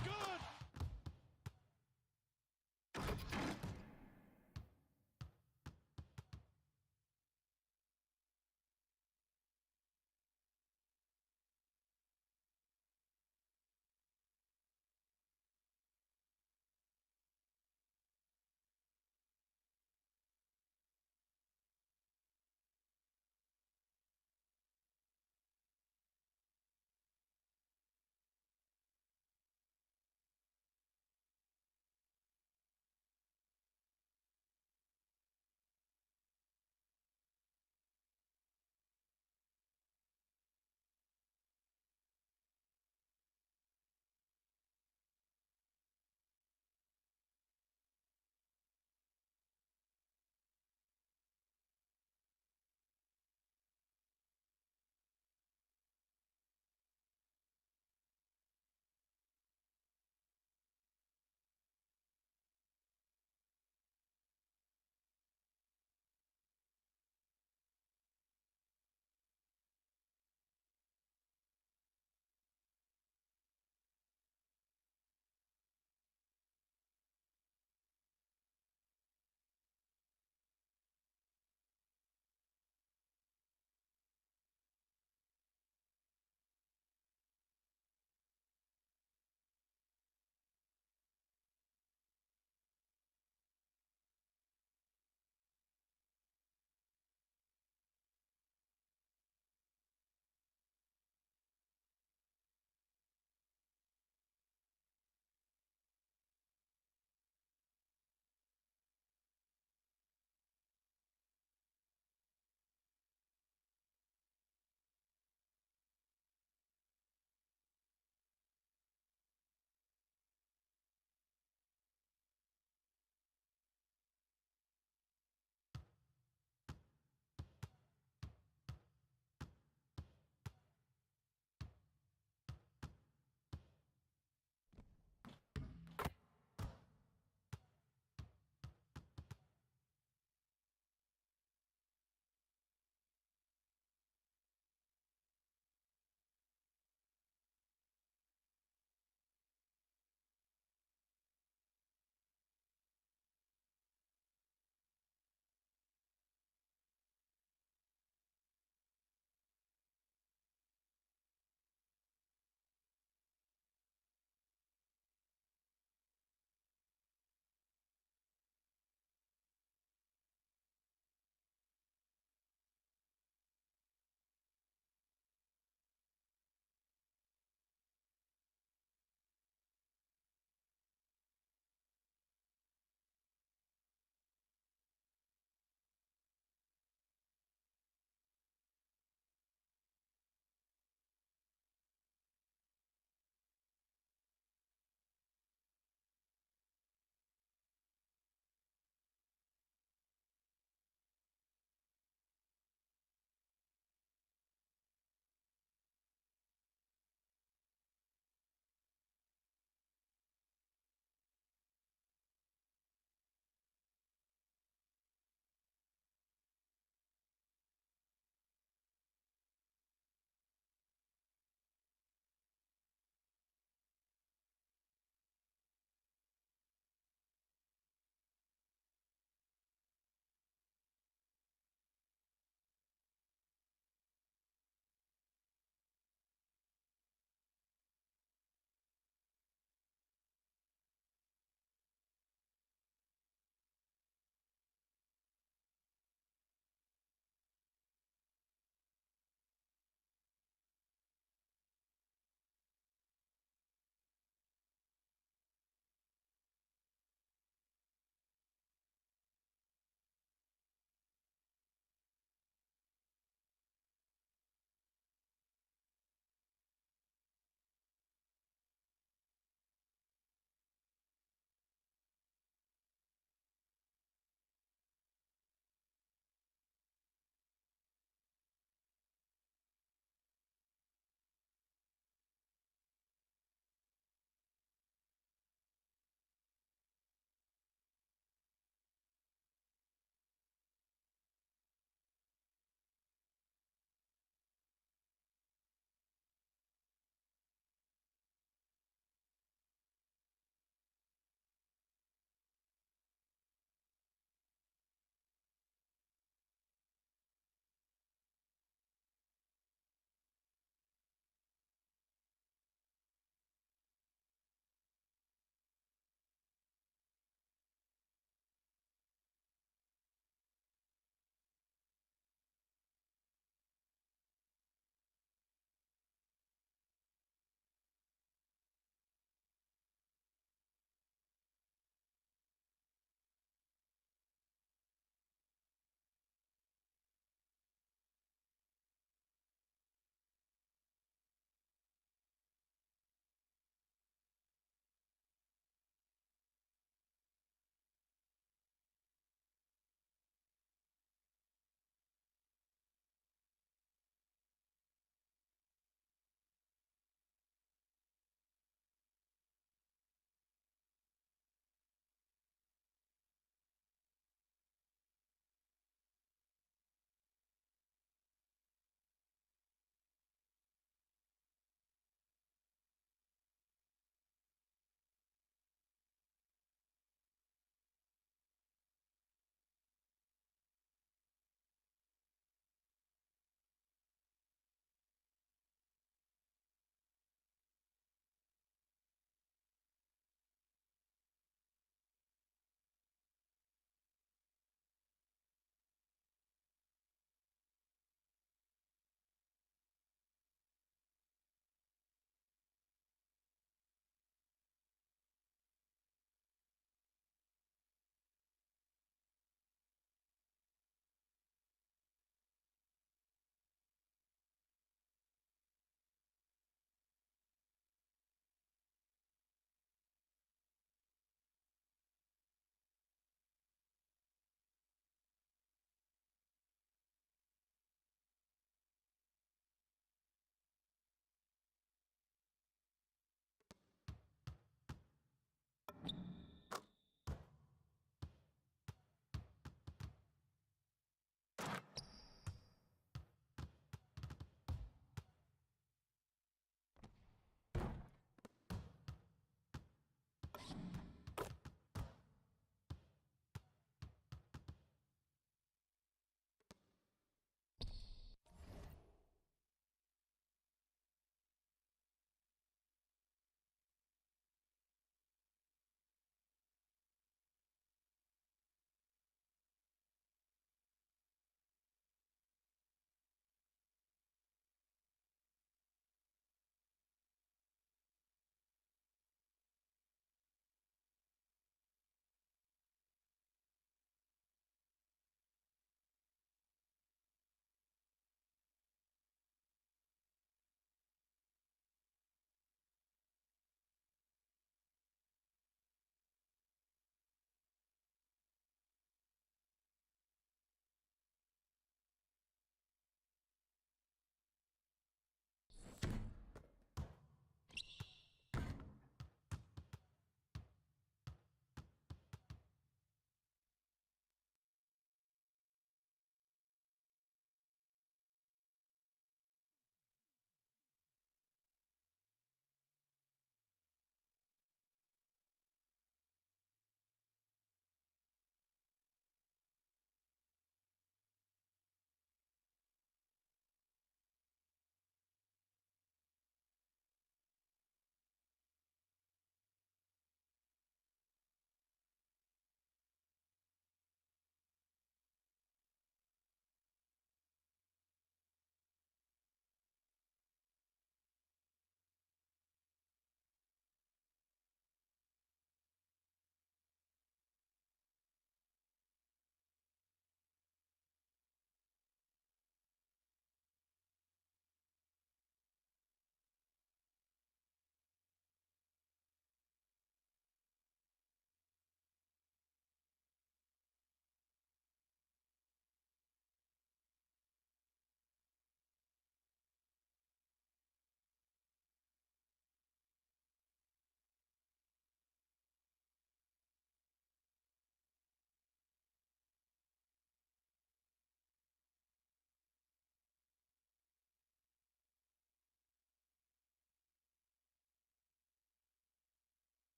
looks good.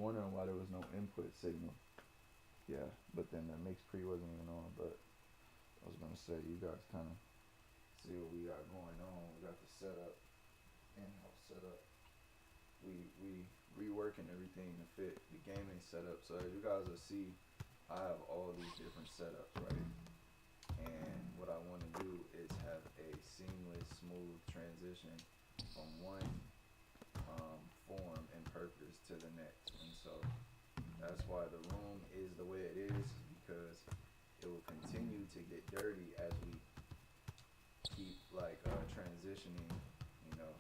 wondering why there was no input signal. Yeah, but then the mix pre wasn't even on. But I was gonna say, you guys kind of see what we got going on. We got the setup, in-house setup. We reworking everything to fit the gaming setup. So as you guys will see, I have all these different setups, right? And what I want to do is have a seamless, smooth transition from one form and purpose to the next. And so that's why the room is the way it is, because it will continue to get dirty as we keep like transitioning, you know,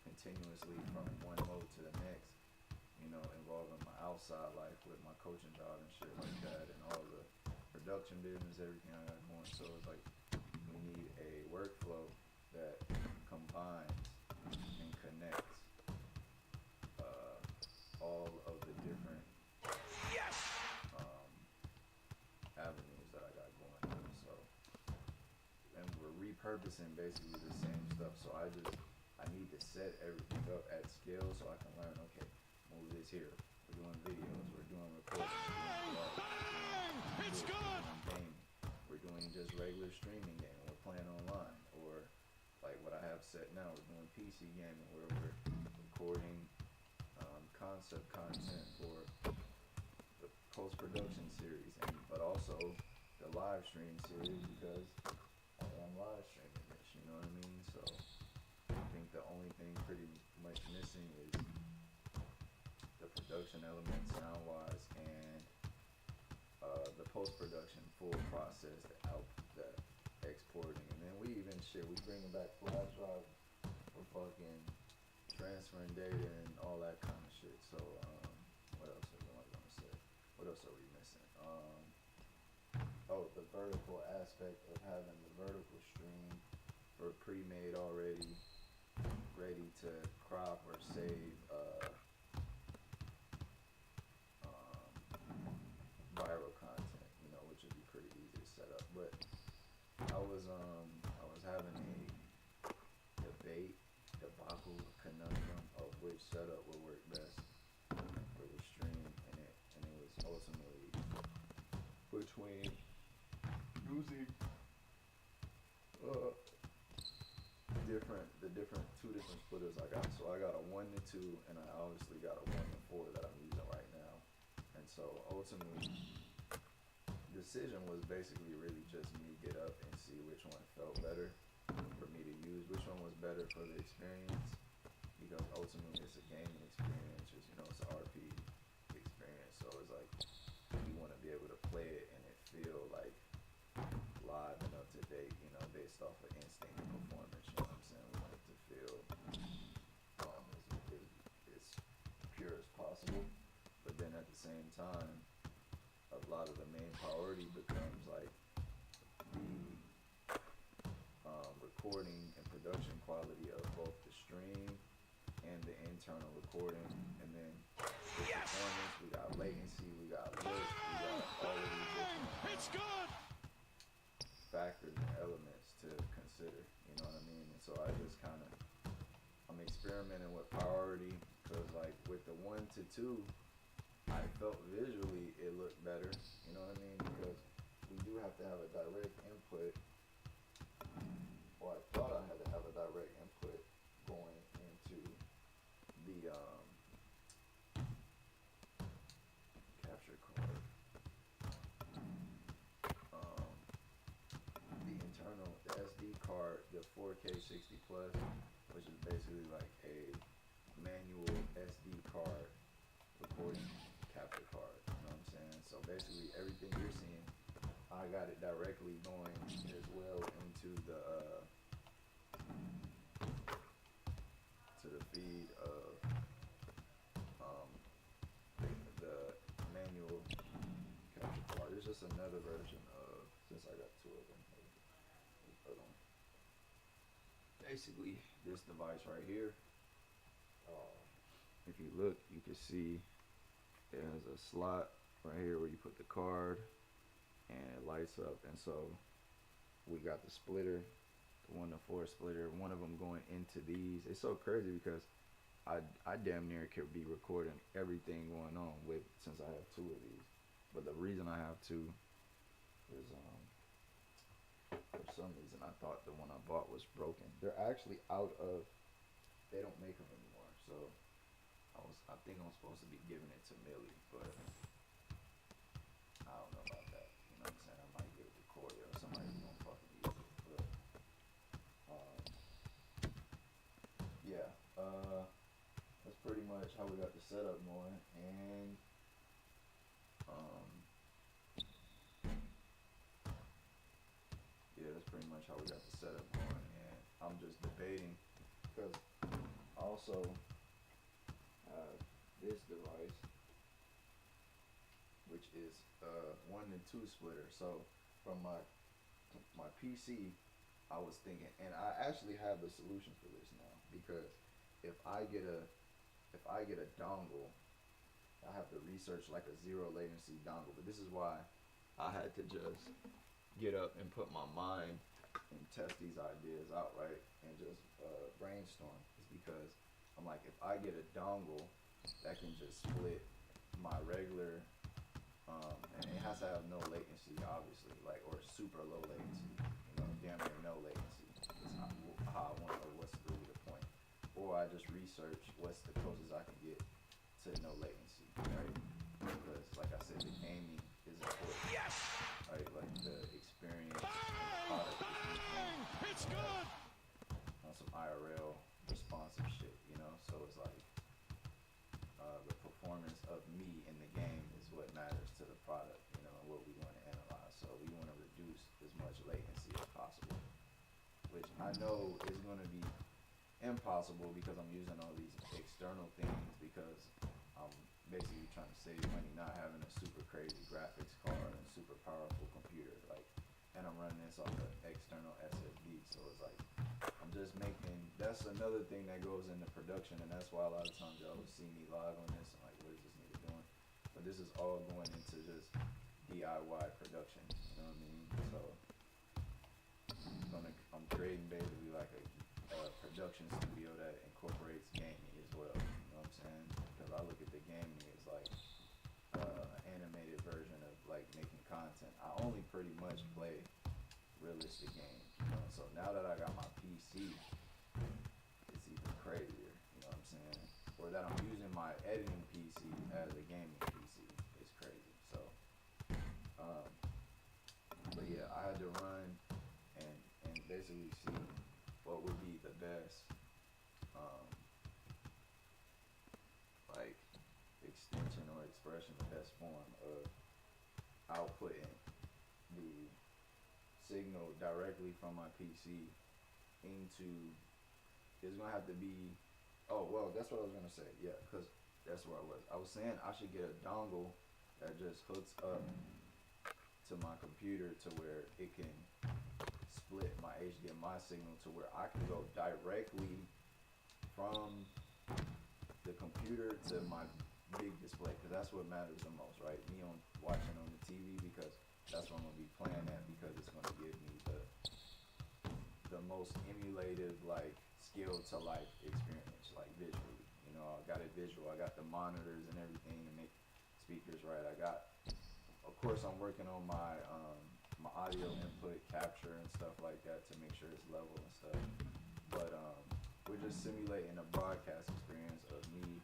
continuously from one mode to the next, you know, involving my outside life with my coaching job and shit like that, and all the production business, everything I got going. So it's like we need a workflow that combines and connects all of the different avenues that I got going on. So, and we're repurposing basically the same stuff. So I need to set everything up at scale so I can learn. Okay, move this here. We're doing videos. We're doing recording. It's good. Gaming. We're doing just regular streaming gaming. We're playing online, or like what I have set now. We're doing PC gaming where we're recording concept content for the post-production series, but also the live stream series, because I am live streaming this, you know what I mean? So I think the only thing pretty much missing is the production element sound-wise, and the post-production full process, the exporting, and then we bringing back flash drive for fucking transferring data and all that kind of shit. So what else am I gonna say? What else are we missing? The vertical aspect of having the vertical stream for pre-made already, ready to crop or save viral content, you know, which would be pretty easy to set up. But I was having a debacle, conundrum of which setup would work best for the stream, and it was ultimately between using two different splitters I got. So I got a 1 to 2, and I obviously got a 1 to 4 that I'm using right now. And so ultimately, the decision was basically really just me get up and see which one felt better for me to use, which one was better for the experience, because ultimately it's a gaming experience, it's, you know, it's an RP experience. So it's like you want to be able to play it and it feel like live and up to date, you know, based off of instinct and performance. You know what I'm saying? We want it to feel as pure as possible, but then at the same time, a lot of the main priority becomes like the recording and production quality of both the stream and the internal recording, and then the performance. We got latency, we got lift, we got all of these different factors and elements to consider. You know what I mean? And so I'm experimenting with priority, because like with the 1 to 2, I felt visually it looked better. You know what I mean? Because we do have to have a direct input. Or I thought I had to have a direct input going into the capture card. The SD card, the 4K 60 plus, which is basically like a manual SD card recording capture card. You know what I'm saying? So basically everything you're seeing, I got it directly going as well into the feed of the manual capture card. It's just another version of, since I got two of them. Basically, this device right here, if you look, you can see it has a slot right here where you put the card and it lights up. And so we got the splitter, the 1 to 4 splitter, one of them going into these. It's so crazy because I damn near could be recording everything going on with since I have two of these. But the reason I have two is for some reason I thought the one I bought was broken. They're actually out of. They don't make them anymore. So I think I'm supposed to be giving it to Millie, but I don't know about that. You know what I'm saying? I might give it to Koya or somebody's gonna fucking use it. But yeah, that's pretty much how we got the setup going, and um, yeah, that's pretty much how we got the setup going, and I'm just debating because I also have this device, which is 1 and 2 splitter. So from my PC, I was thinking, and I actually have the solution for this now, because if I get a dongle, I have to research like a zero latency dongle. But this is why I had to just get up and put my mind and test these ideas out, right? And just brainstorm. Is because I'm like, if I get a dongle that can just split my regular, and it has to have no latency, obviously, like, or super low latency, damn near no latency. That's how I want to know what's really the point. Or I just research what's the closest I can get to no latency, right? Because, like I said, the gaming is important. Yes! Right? Like, the experience and the product is important. It's good! On some IRL responsive shit, So it's like, the performance of me in the game is what matters to the product, and what we want to analyze. So we want to reduce as much latency as possible, which I know is going to be impossible because I'm using all these external things, because I'm basically trying to save money, not having a super crazy graphics card and super powerful computer, and I'm running this off an external SSD. So it's like, I'm just making, that's another thing that goes into production, and that's why a lot of times y'all will see me live on this and like, what is this nigga doing? But this is all going into just DIY production, you know what I mean? So I'm creating basically like a production studio that incorporates gaming as well, you know what I'm saying? Because I look at the gaming as like an animated version of like making content. I only pretty much play realistic games, So now that I got my PC, it's even crazier, you know what I'm saying? Or that I'm using my editing PC as a gaming PC. It's crazy. So, but yeah, I had to run and basically see what would be the best, like, extension or expression, the best form of outputting the signal directly from my PC into, it's gonna have to be, oh well, that's what I was gonna say, yeah, because that's where I was saying I should get a dongle that just hooks up to my computer to where it can split my HDMI signal to where I can go directly from the computer to my big display, because that's what matters the most, right? Me watching on the TV, because that's what I'm gonna be playing at, because it's gonna give me the most emulative, like, skill to life experience, like visually. I got it visual. I got the monitors and everything to make speakers right. Of course, I'm working on my my audio input capture and stuff like that to make sure it's level and stuff. But we're just simulating a broadcast experience of me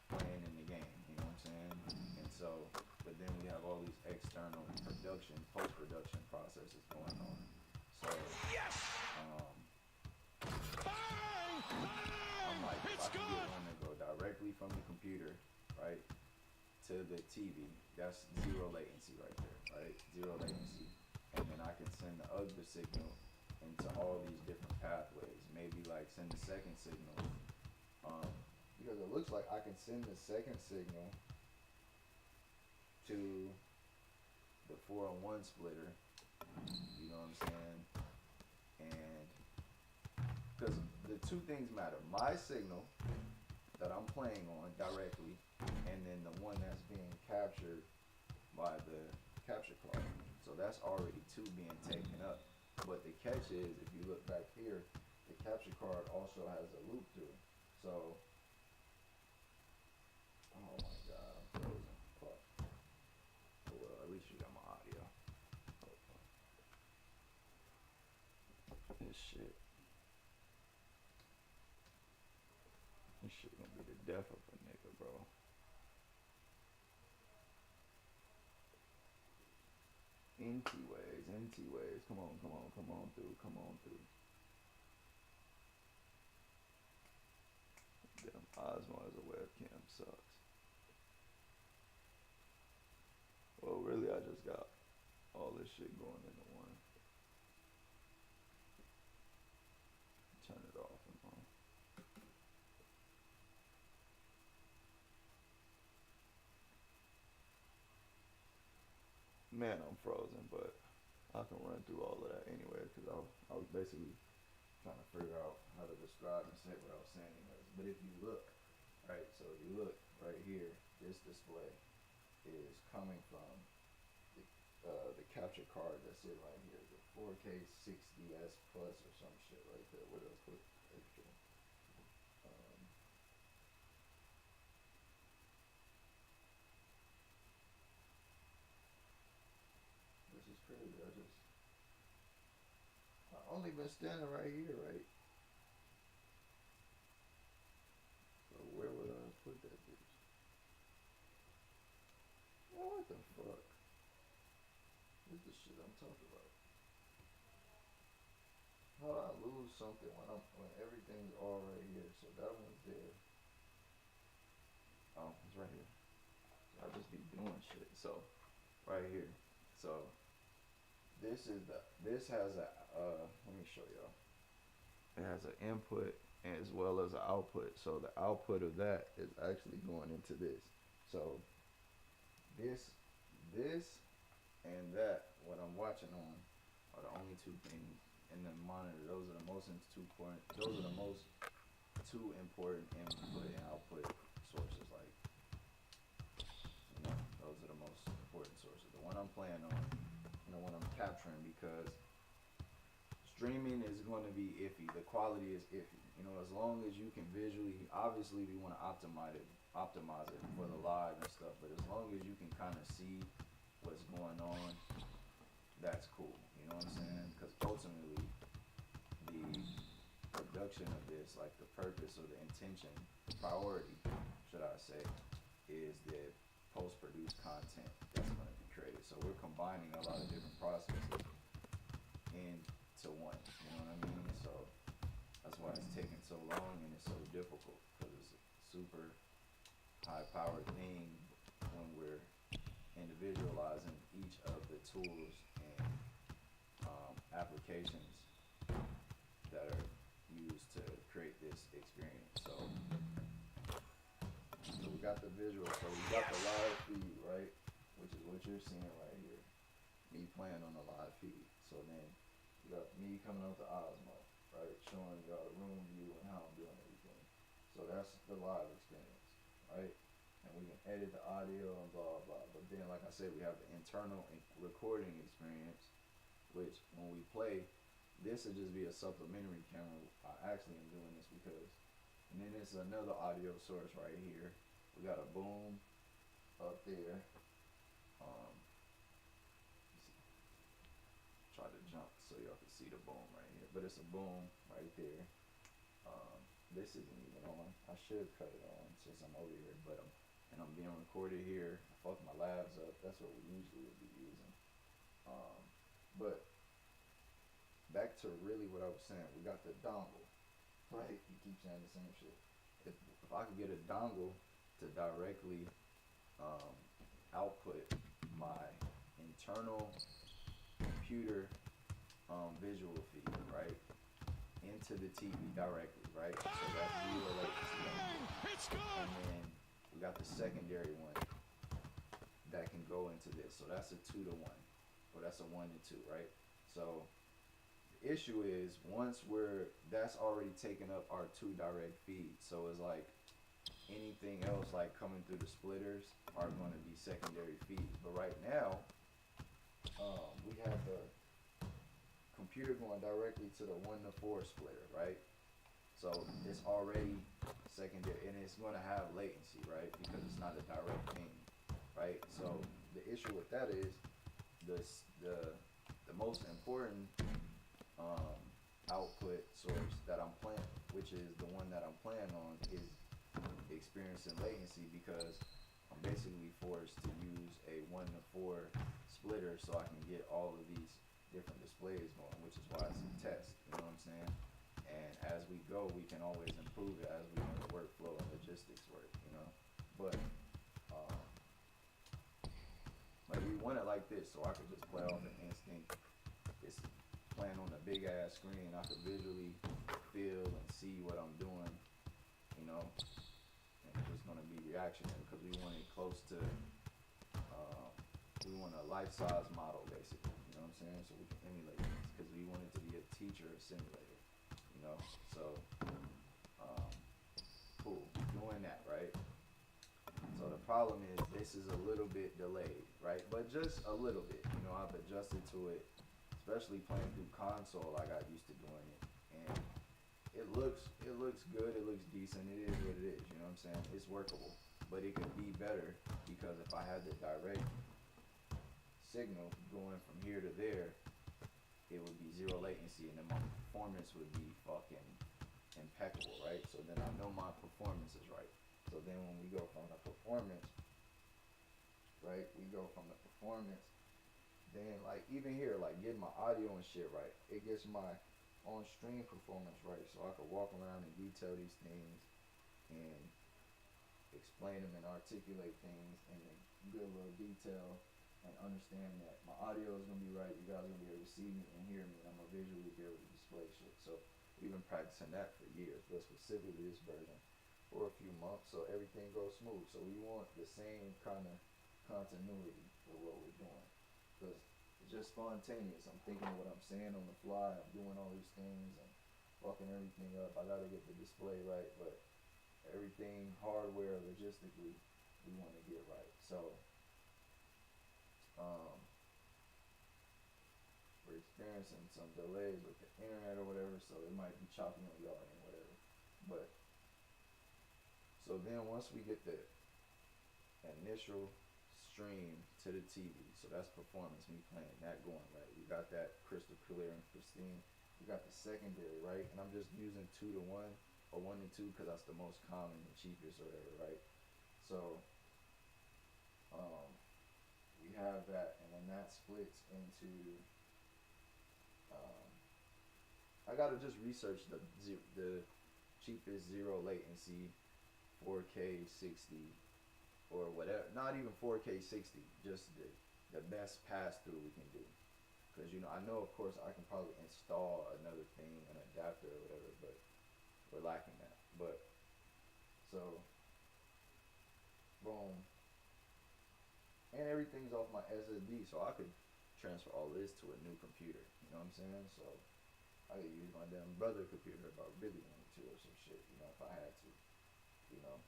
playing in the game. You know what I'm saying? And so, but then we have all these external production, post-production processes going on. So, yes! I'm like, if I can get one to go directly from the computer, right, to the TV, that's zero latency right there, right? Zero latency. And then I can send the other signal into all these different pathways. Maybe like send the second signal, because it looks like I can send the second signal to the 401 splitter, you know what I'm saying? And because the two things matter, my signal that I'm playing on directly, and then the one that's being captured by the capture card. So that's already two being taken up. But the catch is, if you look back here, the capture card also has a loop to it. So this shit. This shit gonna be the death of a nigga, bro. NT waves. Come on through. Damn, Osmo as a webcam sucks. Well, really, I just got all this shit going into one. Turn it off and on. Man, I'm frozen, but I can run through all of that anyway because I was basically trying to figure out how to describe and say what I was saying anyways. But if you look, right, so if you look right here, this display is coming from the capture card that's it right here, the 4K 60S Plus or some shit right there. Where did I put extra? This is crazy. I only been standing right here, right? So where would I put that bitch? Oh, what the fuck? This is the shit I'm talking about. How do I lose something when everything's all right here? So that one's there. Oh, it's right here. So I just be doing shit. So right here. So this has a let me show y'all. It has an input as well as an output. So the output of that is actually going into this. So this and that, what I'm watching on, are the only two things in the monitor. Those are the most important. Those are the most two important input and output sources. Like, you know, those are the most important sources. The one I'm playing on, and the one I'm capturing, because streaming is going to be iffy. The quality is iffy. You know, as long as you can visually, obviously we want to optimize it for the live and stuff. But as long as you can kind of see what's going on, that's cool. You know what I'm saying? Because ultimately, the production of this, like the purpose or the intention, the priority, should I say, is the post-produced content that's going to be created. So we're combining a lot of different processes into one. You know what I mean? So that's why it's taking so long and it's so difficult, because it's a super high-powered thing when we're individualizing each of the tools and applications that are used to create this experience. So we got the visual, so we got the live feed, right? Which is what you're seeing right here. Me playing on the live feed. So then you got me coming out the Osmo, right? Showing y'all the room view and how I'm doing everything. So that's the live experience, right? And we can edit the audio and blah, blah. But then, like I said, we have the internal recording experience, which when we play, this would just be a supplementary camera. I actually am doing this because, and then there's another audio source right here. We got a boom up there. Try to jump so y'all can see the boom right here. But it's a boom right there. This isn't even on. I should cut it on since I'm over here, but I'm being recorded here. I fucked my labs up. That's what we usually would be using. But back to really what I was saying. We got the dongle, right? You keep saying the same shit. If I could get a dongle to directly output my internal computer visual feed, right, into the TV directly, right? So that's zero latency. And then we got the secondary one that can go into this. So that's a 2-to-1, or that's a 1-to-2, right? So the issue is that's already taken up our 2 direct feeds. So it's like anything else like coming through the splitters are going to be secondary feeds. But right now, we have the computer going directly to the 1-to-4 splitter, right? So it's already secondary, and it's going to have latency, right? Because it's not a direct thing, right? So the issue with that is the most important output source that I'm playing, which is the one that I'm playing on, is experiencing latency because I'm basically forced to use a 1 to 4 splitter so I can get all of these different displays going, which is why it's a test, you know what I'm saying? And as we go, we can always improve it as we know the workflow and logistics work, you know? But, um, like we want it like this so I could just play off an instinct. It's playing on a big ass screen. I could visually feel and see what I'm doing, you know? And it's just gonna be reactionary because we want it close to, we want a life-size model basically, you know what I'm saying? So we can emulate this because we want it to be a teacher simulator, you know? So, cool, doing that, right? So the problem is this is a little bit delayed, right? But just a little bit, you know, I've adjusted to it, especially playing through console. I got used to doing it, and it looks good, it looks decent, it is what it is, you know what I'm saying? It's workable, but it could be better because if I had the direct signal going from here to there, it would be zero latency and then my performance would be fucking impeccable, right? So then I know my performance is right. So then when we go from the performance, right, then like even here, like getting my audio and shit right, it gets my on stream performance right, so I could walk around and detail these things and explain them and articulate things in a good little detail and understand that my audio is gonna be right, you guys are gonna be able to see me and hear me, and I'm gonna visually be able to display shit. So we've been practicing that for years, but specifically this version for a few months, so everything goes smooth. So we want the same kind of continuity for what we're doing, because it's just spontaneous. I'm thinking of what I'm saying on the fly. I'm doing all these things and fucking everything up. I gotta get the display right, but everything hardware logistically we want to get right. So we're experiencing some delays with the internet or whatever, so it might be choppy on y'all and whatever. But so then once we get the initial stream to the TV, so that's performance, me playing that going right. We got that crystal clear and pristine. We got the secondary, right? And I'm just using 2 to 1 or 1 to 2 because that's the most common and cheapest or whatever, right? So we have that, and then that splits into. I gotta just research the cheapest zero latency 4K 60 or whatever. Not even 4K 60, just the best pass through we can do. Because you know, I know of course I can probably install another thing, an adapter or whatever, but we're lacking that. But so boom, and everything's off my SSD, so I could transfer all this to a new computer. You know what I'm saying? So I could use my damn brother computer if I really wanted to, or some shit. You know, if I had to. You know.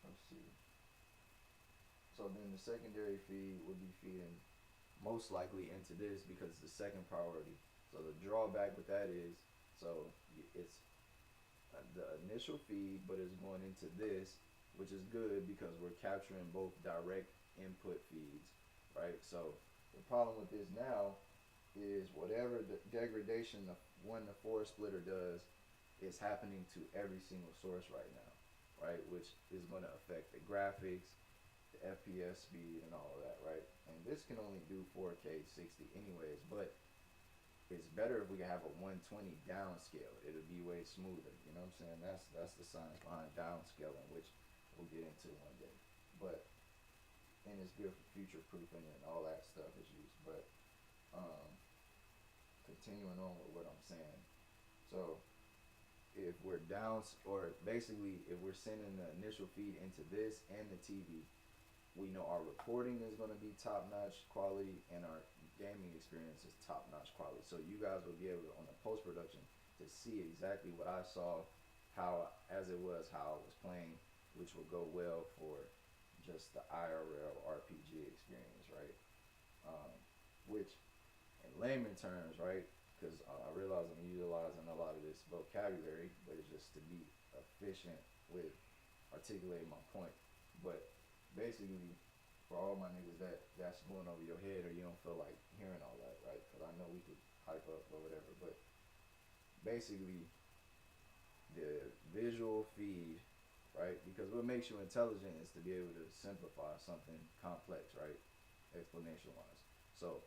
Let's see. So then the secondary feed would be feeding most likely into this because it's the second priority. So the drawback with that is, so it's the initial feed, but it's going into this, which is good because we're capturing both direct input feeds, right? So the problem with this now is whatever the degradation the 1 to 4 splitter does is happening to every single source right now, right? Which is going to affect the graphics, the FPS speed, and all of that, right? And this can only do 4K 60 anyways, but it's better if we can have a 120 downscale. It'll be way smoother. You know what I'm saying? That's the science behind downscaling, which we'll get into one day. But and it's good for future proofing and all that stuff is used. But continuing on with what I'm saying. So if we're down, or basically if we're sending the initial feed into this and the TV, we know our recording is going to be top-notch quality and our gaming experience is top-notch quality. So you guys will be able to, on the post-production, to see exactly what I saw, how as it was, how I was playing, which will go well for just the IRL RPG experience, right? Which, in layman terms, right, because I realize I'm utilizing a lot of this vocabulary, but it's just to be efficient with articulating my point. But basically, for all my niggas that going over your head, or you don't feel like hearing all that, right? Because I know we could hype up or whatever, but basically the visual feed, right? Because what makes you intelligent is to be able to simplify something complex, right? Explanation wise. So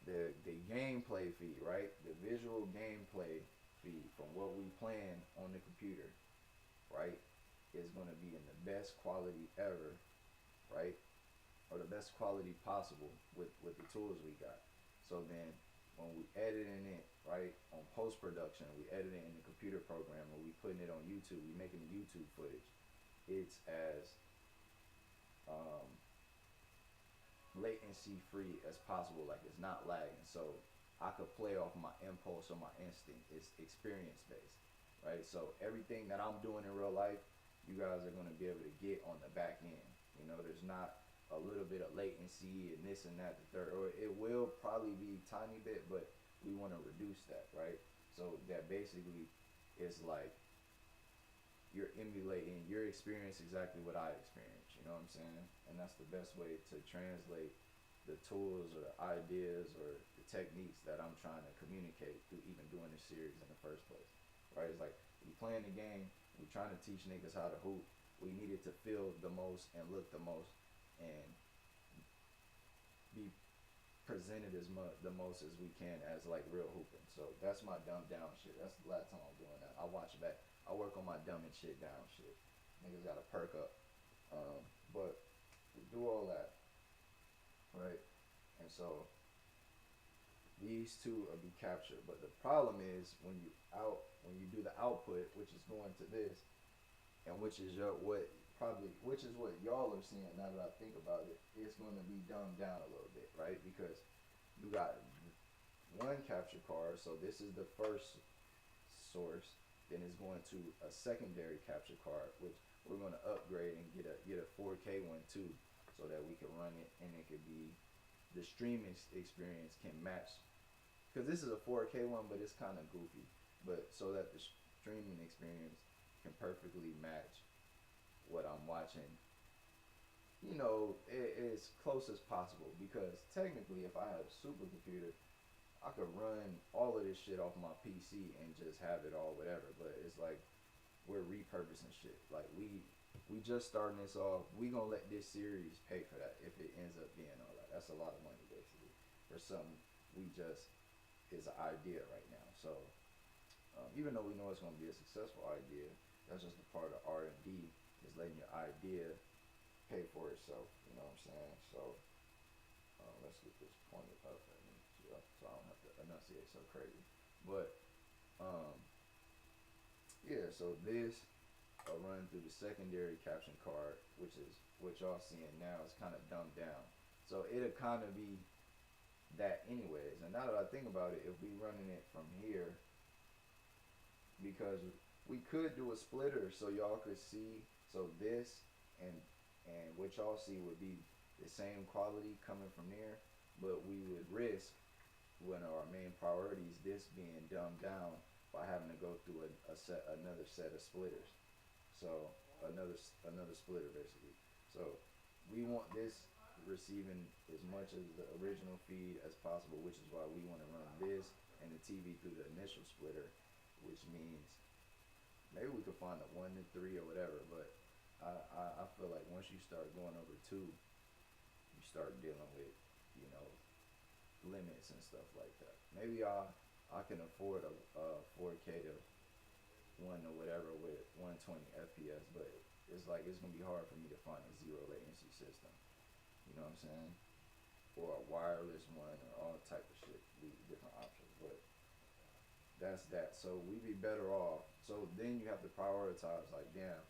the gameplay feed, right? The visual gameplay feed from what we playing on the computer, right, is going to be in the best quality ever, right? Or the best quality possible with the tools we got. So then when we editing it, right, on post production, we edit it in the computer program, or we putting it on YouTube, we making the YouTube footage. It's as um, latency free as possible, like it's not lagging. So I could play off my impulse or my instinct. It's experience based, right? So everything that I'm doing in real life, you guys are going to be able to get on the back end. You know, there's not a little bit of latency and this and that, the third, or it will probably be a tiny bit, but we want to reduce that, right? So that basically is like you're emulating your experience exactly what I experienced. You know what I'm saying? And that's the best way to translate the tools or the ideas or the techniques that I'm trying to communicate through even doing this series in the first place. Right? It's like we playing the game, we trying to teach niggas how to hoop. We needed to feel the most and look the most and be presented the most as we can as like real hooping. So that's my dumb down shit. That's the last time I'm doing that. I watch back. I work on my dumbing shit down shit. Niggas gotta perk up. But we do all that, right? And so these two will be captured. But the problem is when you do the output, which is going to this, and which is what y'all are seeing now that I think about it, it's going to be dumbed down a little bit, right? Because you got one capture card, so this is the first source. Then it's going to a secondary capture card, which we're going to upgrade and get a 4K one too, so that we can run it and it could be the streaming experience can match. Because this is a 4K one, but it's kind of goofy. But so that the streaming experience can perfectly match what I'm watching, you know, as close as possible. Because technically, if I had a supercomputer, I could run all of this shit off my PC and just have it all whatever. But it's like we're repurposing shit. Like we just starting this off. We gonna let this series pay for that if it ends up being all that. That's a lot of money basically for something we just is an idea right now. So even though we know it's gonna be a successful idea, that's just a part of R&D. Is letting your idea pay for itself. You know what I'm saying? So let's get this pointed up at me, so I don't have to enunciate so crazy. But yeah, so this will run through the secondary caption card, which is what y'all seeing now. Is kind of dumbed down. So it'll kind of be that anyways. And now that I think about it, if we running it from here, because we could do a splitter so y'all could see. So this and what y'all see would be the same quality coming from there, but we would risk one of our main priorities, this being dumbed down by having to go through another set of splitters. So another splitter basically. So we want this receiving as much as the original feed as possible, which is why we want to run this and the TV through the initial splitter, which means maybe we could find a 1 to 3 or whatever, but I feel like once you start going over 2, you start dealing with, you know, limits and stuff like that. Maybe I can afford a 4K to 1 or whatever with 120 FPS, but it's like it's gonna be hard for me to find a zero latency system. You know what I'm saying? Or a wireless one or all type of shit, different options, but that's that. So we'd be better off. So then you have to prioritize, like, damn,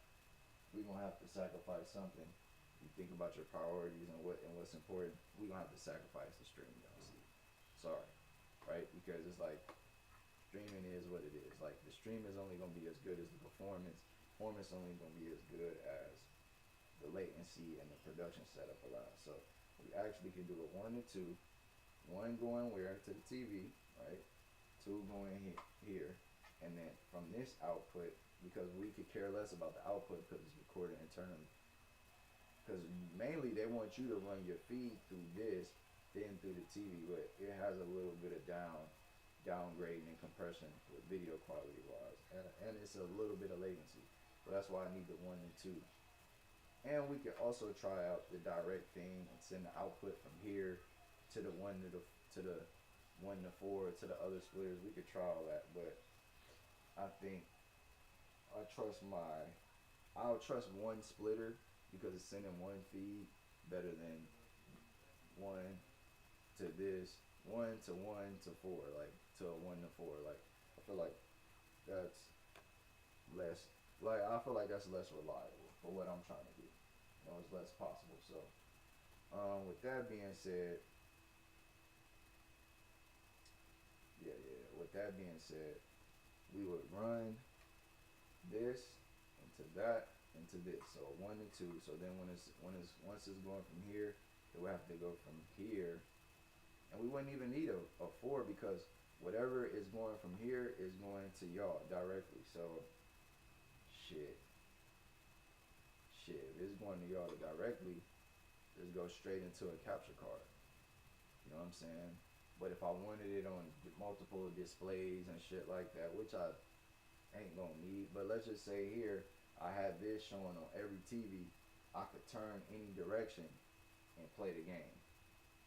we're gonna have to sacrifice something. You think about your priorities and what's important. We're gonna have to sacrifice the stream, y'all see. Sorry. Right? Because it's like streaming is what it is. Like the stream is only gonna be as good as the performance. Performance only gonna be as good as the latency and the production setup allows. So we actually can do a 1 to 2, 1 going where to the TV, right? 2 going here, and then from this output, because we could care less about the output because it's recorded internally. because mainly they want you to run your feed through this, then through the TV, but it has a little bit of downgrading and compression with video quality wise, and it's a little bit of latency. So that's why I need the 1 and 2. And we can also try out the direct thing and send the output from here to the 1 to 4 to the other splitters. We could try all that, but I think I trust my I'll trust one splitter because it's sending one feed better than one to this, 1 to 4, like to a 1 to 4. Like I feel like that's less I feel like that's less reliable for what I'm trying to do. You know, it's less possible. So with that being said, with that being said, we would run this into that into this. So 1 and 2. So then once it's going from here, it would have to go from here, and we wouldn't even need a 4 because whatever is going from here is going to y'all directly. So shit. If it's going to y'all directly, just go straight into a capture card. You know what I'm saying? But if I wanted it on multiple displays and shit like that, which I ain't gonna need, but let's just say here I had this showing on every TV, I could turn any direction and play the game.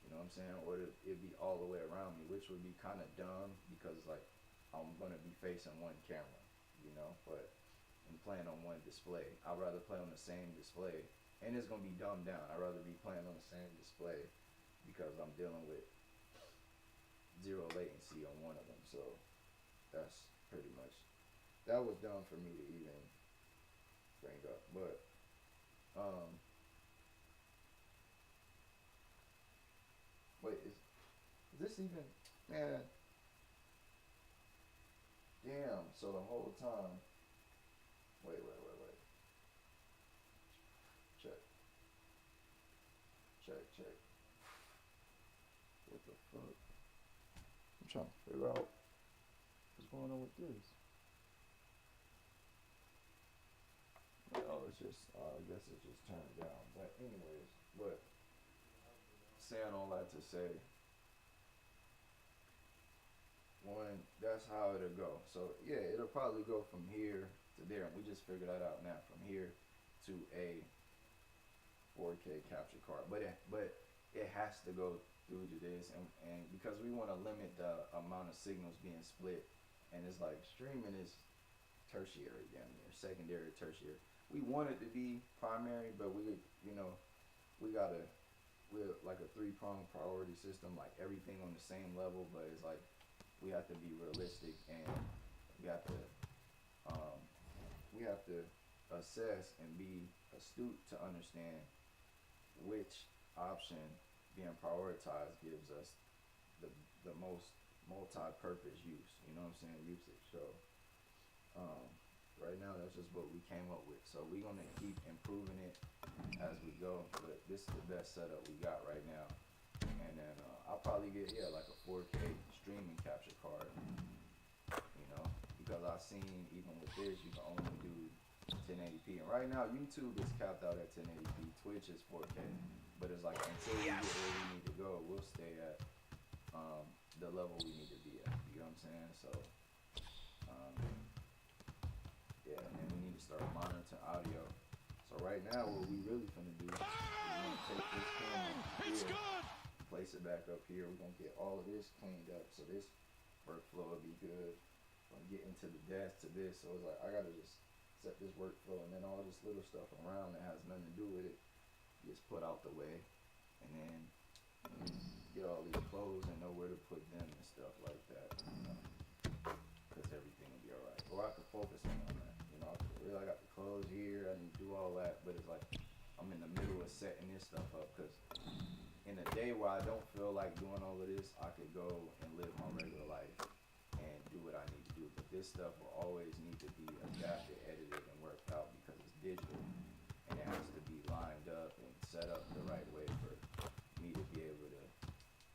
You know what I'm saying? Or it'd be all the way around me, which would be kind of dumb because like I'm gonna be facing one camera, you know. But I'm playing on one display. I'd rather play on the same display, and it's gonna be dumbed down. I'd rather be playing on the same display because I'm dealing with zero latency on one of them. So that's pretty much that was dumb for me to even bring up. But wait, is this even, man? Damn. So the whole time, wait. Check. What the fuck? I'm trying to figure out what's going on with this. Oh, it's just, I guess it's just turned down. But anyways, saying all that to say, one, that's how it'll go. So yeah, it'll probably go from here to there. And we just figured that out now. From here to a 4K capture card. But it has to go through to this, and because we want to limit the amount of signals being split, and it's like streaming is tertiary, damn near secondary, tertiary. We want it to be primary, but we're like a 3-pronged priority system, like everything on the same level, but it's like we have to be realistic, and we have to assess and be astute to understand which option being prioritized gives us the most multi-purpose use. You know what I'm saying? Usage. So right now that's just what we came up with. So we're gonna keep improving it as we go. But this is the best setup we got right now. And then I'll probably get like a 4K streaming capture card. You know, because I've seen even with this you can only do 1080p. And right now YouTube is capped out at 1080p. Twitch is 4K. But it's like until we get where we need to go, we'll stay at the level we need to be at. You know what I'm saying? So yeah, and then we need to start monitoring audio. So right now what we really finna do is we're gonna take this camera here, place it back up here. We're gonna get all of this cleaned up so this workflow will be good. I'm gonna get into the desk to this, so it's like I gotta just set this workflow, and then all this little stuff around that has nothing to do with it gets put out the way, and then get all these clothes and know where to put them and stuff like that, you know, because everything will be alright. Or I could focus on that, you know. I got the clothes here, I need to do all that, but it's like I'm in the middle of setting this stuff up, because in a day where I don't feel like doing all of this, I could go and live my regular life and do what I need to do. But this stuff will always need to be adapted, edited, and worked out because it's digital, and it has to be lined up and set up the right way for me to be able to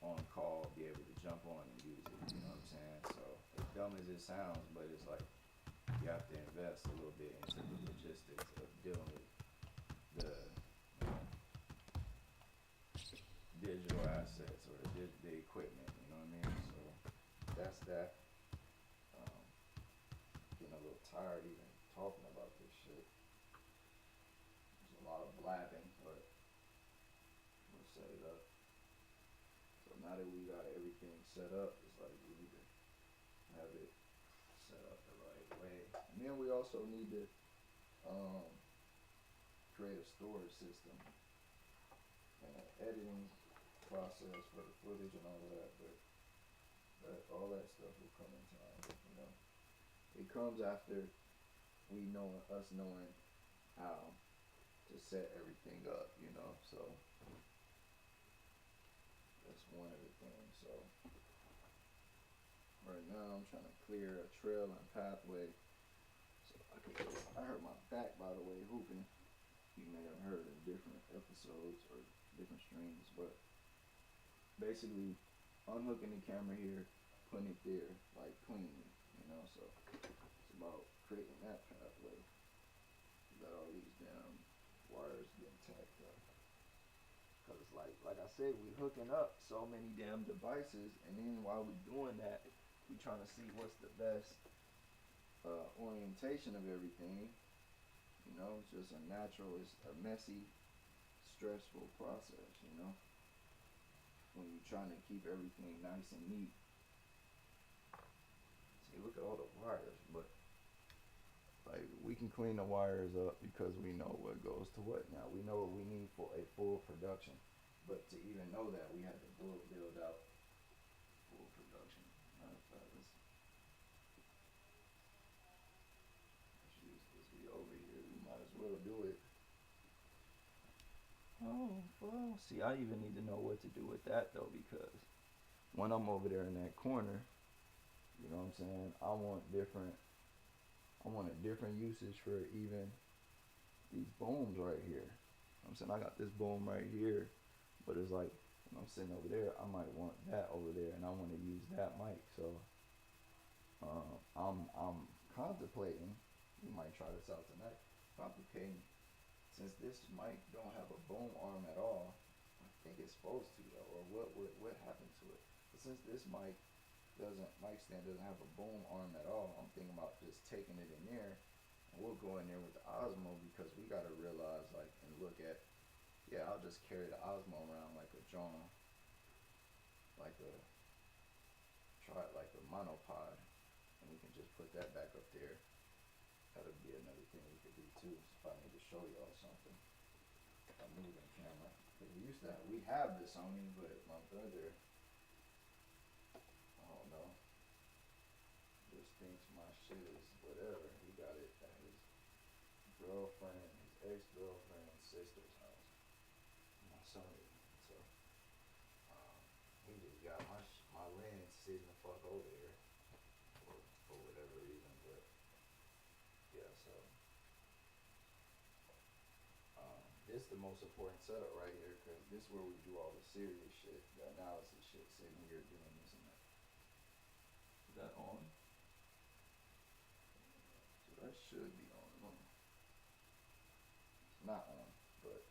on call, be able to jump on and use it. You know what I'm saying? So as dumb as it sounds, but it's like you have to invest a little bit into the logistics of dealing with the assets or the equipment, you know what I mean? So that's that. Um, Getting a little tired even talking about this shit. There's a lot of blabbing, but we'll set it up. So now that we got everything set up, it's like we need to have it set up the right way. And then we also need to um, create a storage system and an editing process for the footage and all of that, but all that stuff will come in time, you know. It comes after we know us knowing how to set everything up, you know. So that's one of the things. So right now I'm trying to clear a trail and pathway. So I hurt my back, by the way, hooping. You may have heard in different episodes or different streams, but basically unhooking the camera here, putting it there, like cleanly, you know. So it's about creating that pathway. You got all these damn wires getting tacked up. Cause like I said, we hooking up so many damn devices, and then while we doing that, we trying to see what's the best orientation of everything. You know, it's just a natural, it's a messy, stressful process. You know, when you're trying to keep everything nice and neat. See, look at all the wires, but like we can clean the wires up because we know what goes to what. Now we know what we need for a full production, but to even know that, we had to build out full production. Matter of fact, let's use this. We over here. We might as well do it. Oh, well, see, I even need to know what to do with that though, because when I'm over there in that corner, you know what I'm saying, I want a different usage for even these booms right here. You know what I'm saying, I got this boom right here, but it's like when I'm sitting over there, I might want that over there, and I want to use that mic. So I'm contemplating. We might try this out tonight. Contemplating, since this mic don't have a boom arm at all. I think it's supposed to though, or what happened to it? But since this mic stand doesn't have a boom arm at all, I'm thinking about just taking it in there, and we'll go in there with the Osmo, because we gotta realize, like, and look at, yeah, I'll just carry the Osmo around like a John, like a monopod, and we can just put that back up there. That'll be another thing we could do too. If I need to show y'all something, a moving camera. Cause we have the Sony, but my brother, I don't know, just thinks my shit is whatever. He got it at his ex-girlfriend's sister's house. My Sony. So he just got my lens sitting the fuck over there for whatever reason, but yeah, so this is the most important setup right here, because this is where we do all the serious shit, the analysis shit, sitting here doing this and that. Is that on? So that should be on. It's not on, but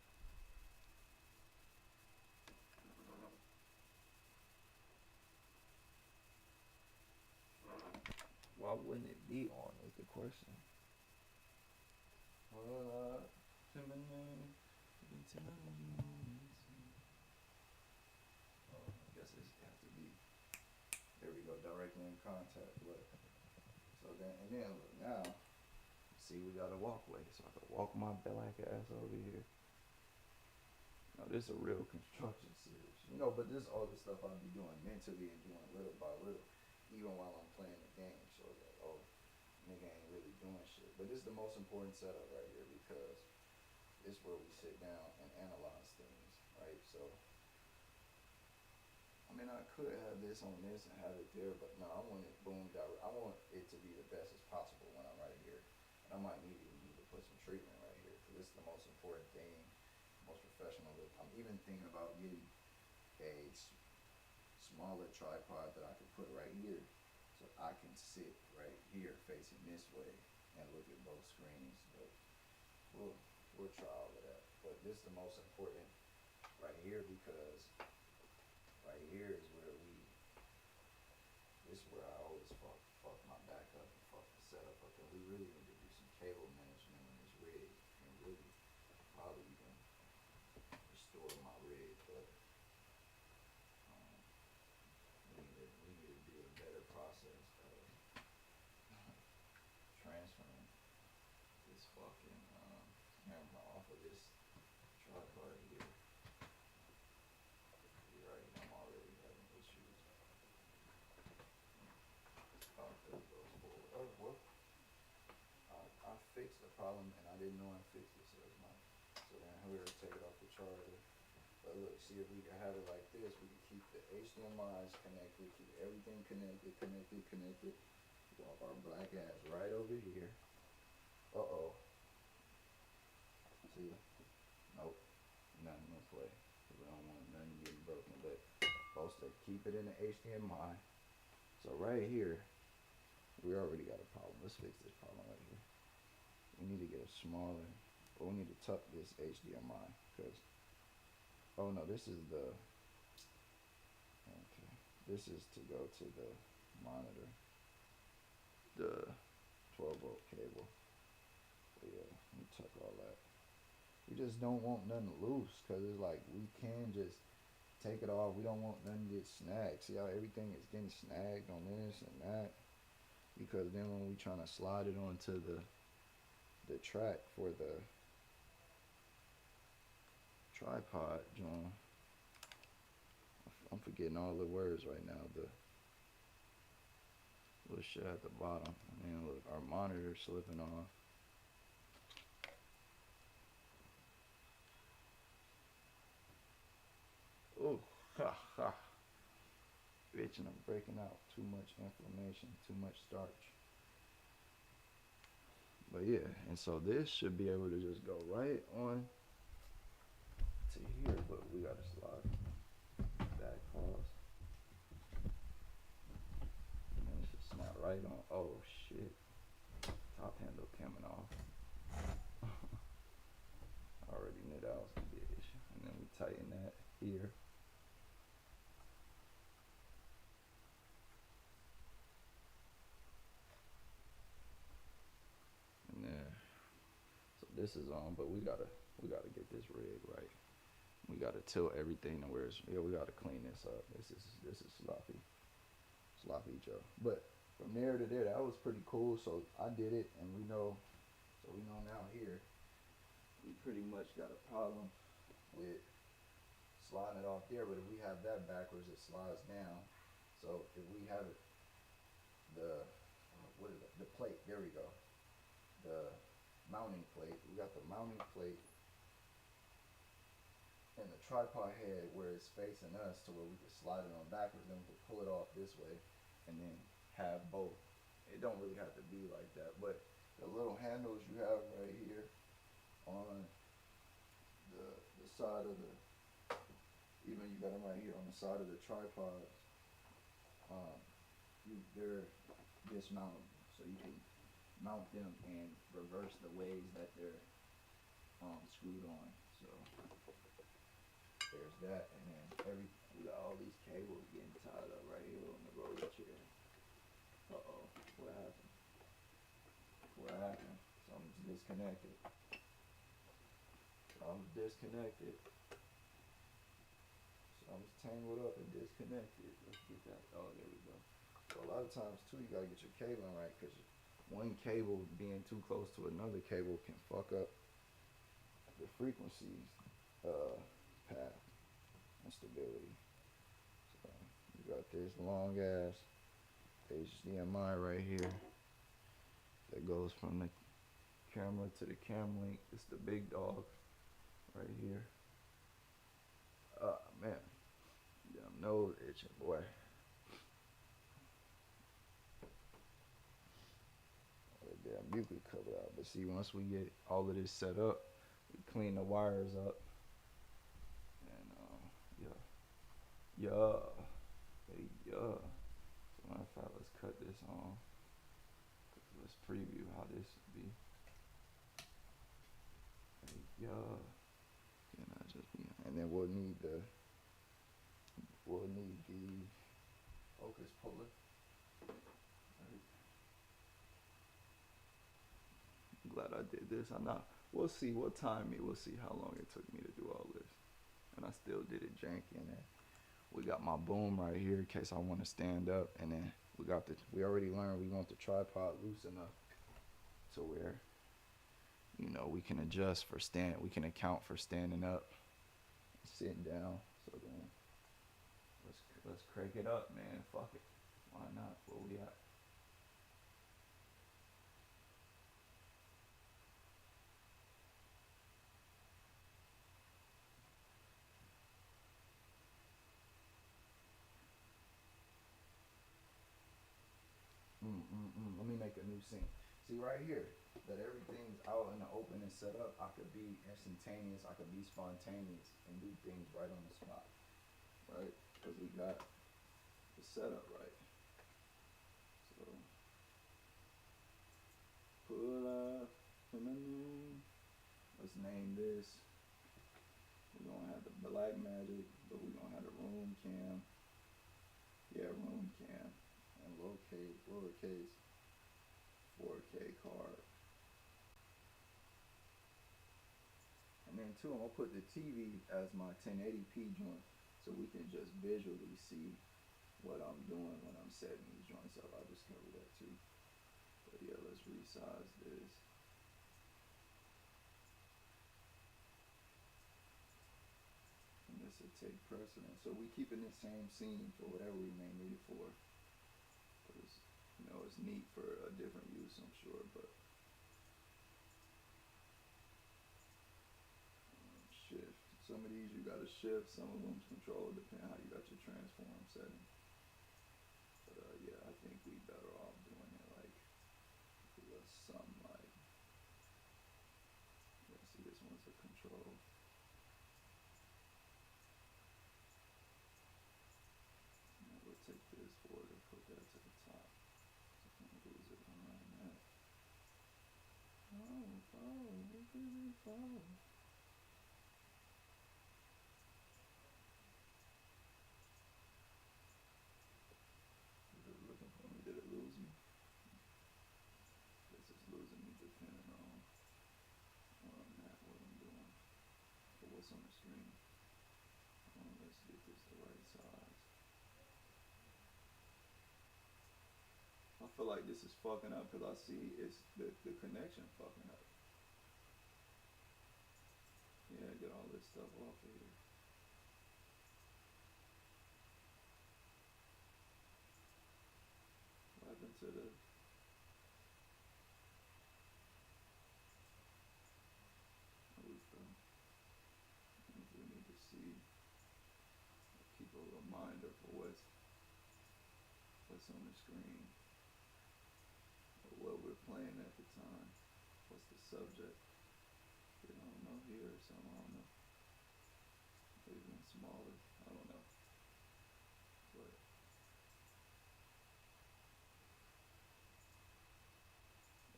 why wouldn't it be on is the question. I guess it has to be. There we go, directly in contact. Look. So then, and then look now. See, we got a walkway, so I can walk my black ass over here. Now this is a real construction series, you know. But this is all the stuff I'll be doing mentally and doing little by little, even while I'm playing the game. So that, oh, nigga ain't really doing shit. But this is the most important setup right here, because this is where we sit down and analyze things, right? So, I mean, I could have this on this and have it there, but no, I want it boomed out. I want it to be the best as possible when I'm right here. And I might need to put some treatment right here, because this is the most important thing, most professional. I'm even thinking about getting a smaller tripod that I could put right here, so I can sit right here facing this way and look at both screens. But we'll try all of that. But this is the most important right here, because fucking camera off of this tripod here. You're right, I'm already having issues. Oh, there goes forward. Oh, well, I fixed the problem and I didn't know I fixed it, so it's not. So then we're gonna take it off the charger. But look, see if we can have it like this. We can keep the HDMI's connected, keep everything connected. Walk our black ass right over here. Uh-oh. See? Nope. Nothing this way. We don't want nothing getting broken, but supposed to keep it in the HDMI. So right here, we already got a problem. Let's fix this problem right here. We need to get a smaller, but we need to tuck this HDMI because, oh no, this is the, okay, this is to go to the monitor, the 12-volt cable. But yeah, let me tuck all that. We just don't want nothing loose because it's like we can just take it off. We don't want nothing to get snagged. See how everything is getting snagged on this and that? Because then when we trying to slide it onto the track for the tripod, John, I'm forgetting all the words right now. The little shit at the bottom. And then look, our monitor slipping off. Oh, ha ha. Itching, I'm breaking out. Too much inflammation, too much starch. But yeah, and so this should be able to just go right on to here, but we gotta slide back pause. And it should snap right on. Oh shit. Top handle coming off. I already knew that was gonna be an issue. And then we tighten that here. And then so this is on, but we gotta get this rig right. We gotta tilt everything to where it's, yeah, we gotta clean this up. This is sloppy Joe. But from there to there, that was pretty cool. So I did it, and we know now here we pretty much got a problem with sliding it off there. But if we have that backwards, it slides down. So if we have it, the plate, there we go, the mounting plate. We got the mounting plate and the tripod head where it's facing us to where we can slide it on backwards, then we can pull it off this way and then have both. It don't really have to be like that, but the little handles you have right here on the side of the, even you got them right here on the side of the tripod, they're dismountable, so you can mount them and reverse the ways that they're screwed on. So there's that, and then we got all these cables getting tied up right here on the roller chair. Uh-oh, what happened? What happened? Something's disconnected. Something's disconnected. Something's tangled up and disconnected. Let's get that. Oh, there we go. So a lot of times too, you gotta get your cabling right, because one cable being too close to another cable can fuck up the frequencies path and stability. So you got this long ass HDMI right here that goes from the camera to the cam link. It's the big dog right here. Man, damn nose itching, boy. Damn buccal covered out. But see, once we get all of this set up, we clean the wires up, and yeah. So matter of fact, let's cut this on. Let's preview how this would be. Can I just be? And then we'll need the focus puller. I'm glad I did this. I'm not. We'll see what time me. We'll see how long it took me to do all this, and I still did it janky. And then we got my boom right here in case I want to stand up. And then we already learned we want the tripod loose enough to where you know, we can adjust for we can account for standing up, sitting down. So then let's crank it up, man. Fuck it. Why not? Where we at? Let me make a new scene. See right here, that everything's out in the open and set up. I could be instantaneous. I could be spontaneous and do things right on the spot, right? Because we got the setup right. So pull up. Let's name this. We're gonna have the black magic, but we're gonna have the room cam. Yeah, room cam. And lowercase 4K card. And then too, I'm gonna put the TV as my 1080p joint, so we can just visually see what I'm doing when I'm setting these joints up. I'll just cover that too. But yeah, let's resize this. And this will take precedence. So we keeping the same scene for whatever we may need it for. Because, you know, it's neat for a different use, I'm sure, but shift. Some of these you gotta shift, some of them control, depending how you got your transform setting. But yeah, I think we better off doing it like something like, yeah, see this one's a control. And we'll take this forward and put that to the top. So I'm gonna lose it around that. Oh, really fall. Is it looking for me? Did it lose me? Guess it's losing me depending on where I'm at, what I'm doing, or what's on the screen. Let's get this the right size. I feel like this is fucking up because I see it's the connection fucking up. Yeah, get all this stuff off of here. What happened to the... Oh, we fell. We need to see, keep a reminder for what's on the screen, or what we're playing at the time. What's the subject? I don't know here or something. I don't know. Maybe even smaller. I don't know. But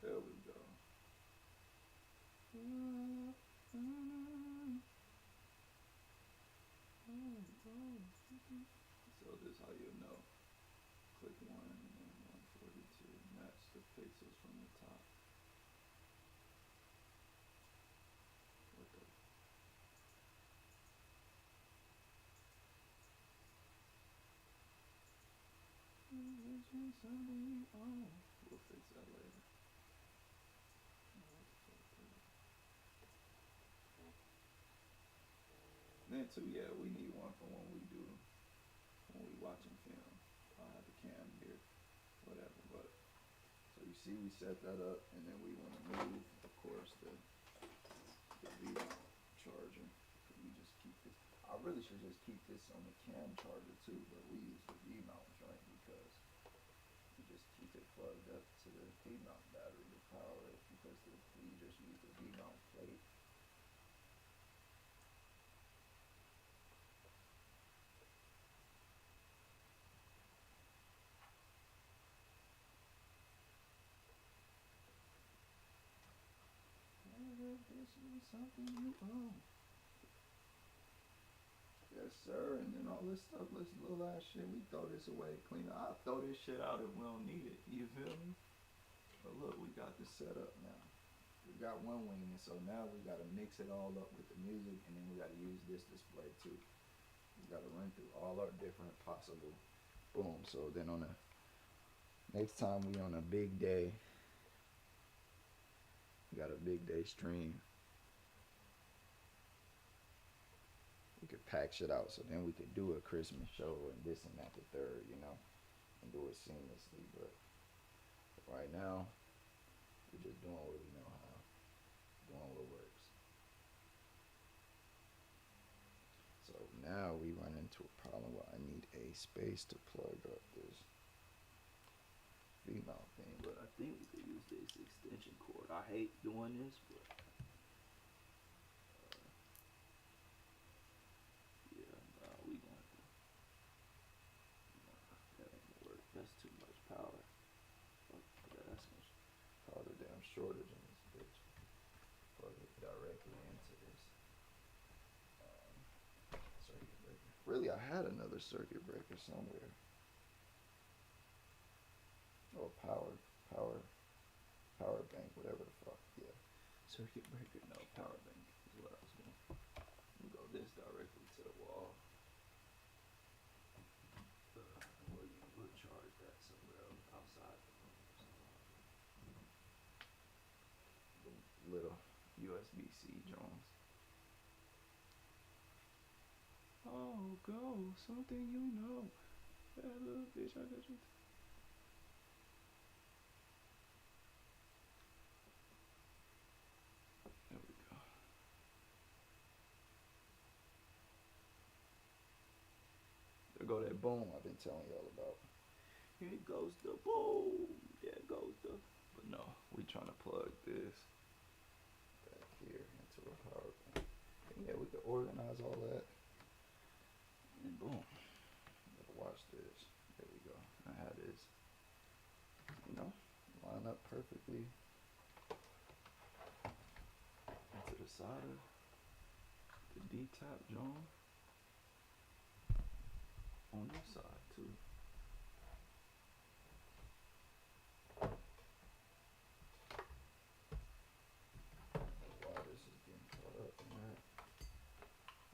there we go. So this is how you know. Click 1 and then 142. Match the pixels from the top. What the? We'll fix that later. Then too, yeah, we need one for when we watching film. I have the cam here, whatever. But so you see, we set that up, and then we want to move, of course, the V charger. We just keep this. I really should just keep this on the cam charger too, but we use the V mount joint because we just keep it plugged up to the V mount battery to power it, because we just use the V mount plate. This is something you own. Yes, sir. And then all this stuff, this little ass shit, we throw this away, clean it. I'll throw this shit out if we don't need it. You feel me? But look, we got this set up now. We got one wing, and so now we got to mix it all up with the music, and then we got to use this display too. We got to run through all our different possible. Boom. So then on the next time we on a big day, got a big day stream. We could pack shit out so then we could do a Christmas show and this and that the third, you know, and do it seamlessly. But right now, we're just doing what we know how, doing what works. So now we run into a problem where I need a space to plug up this V-mount thing. But I think we could use this extension cord. I hate doing this, but yeah, nah, we gonna have to. Nah, that ain't gonna work. That's too much power. Fuck that, that's much. Power damn shortage in this bitch. Plug it directly into this circuit breaker. Really, I had another circuit breaker somewhere. Oh, power bank, whatever the fuck. Yeah. Circuit breaker, no, power bank is what I was going. We go this directly to the wall. We'll charge that somewhere else outside the room or something. The little USB-C Jones. Oh, go, something you know. Yeah, little bitch, I got you. There we go. There go that boom I've been telling y'all about. Here goes the boom. There goes the. But no, we trying to plug this Back here into a power bank. And yeah, we could organize all that. and boom. Better watch this. There we go. I had this, you know, line up perfectly Into the side of the D-tap John. On this side too. why this is getting caught up in that.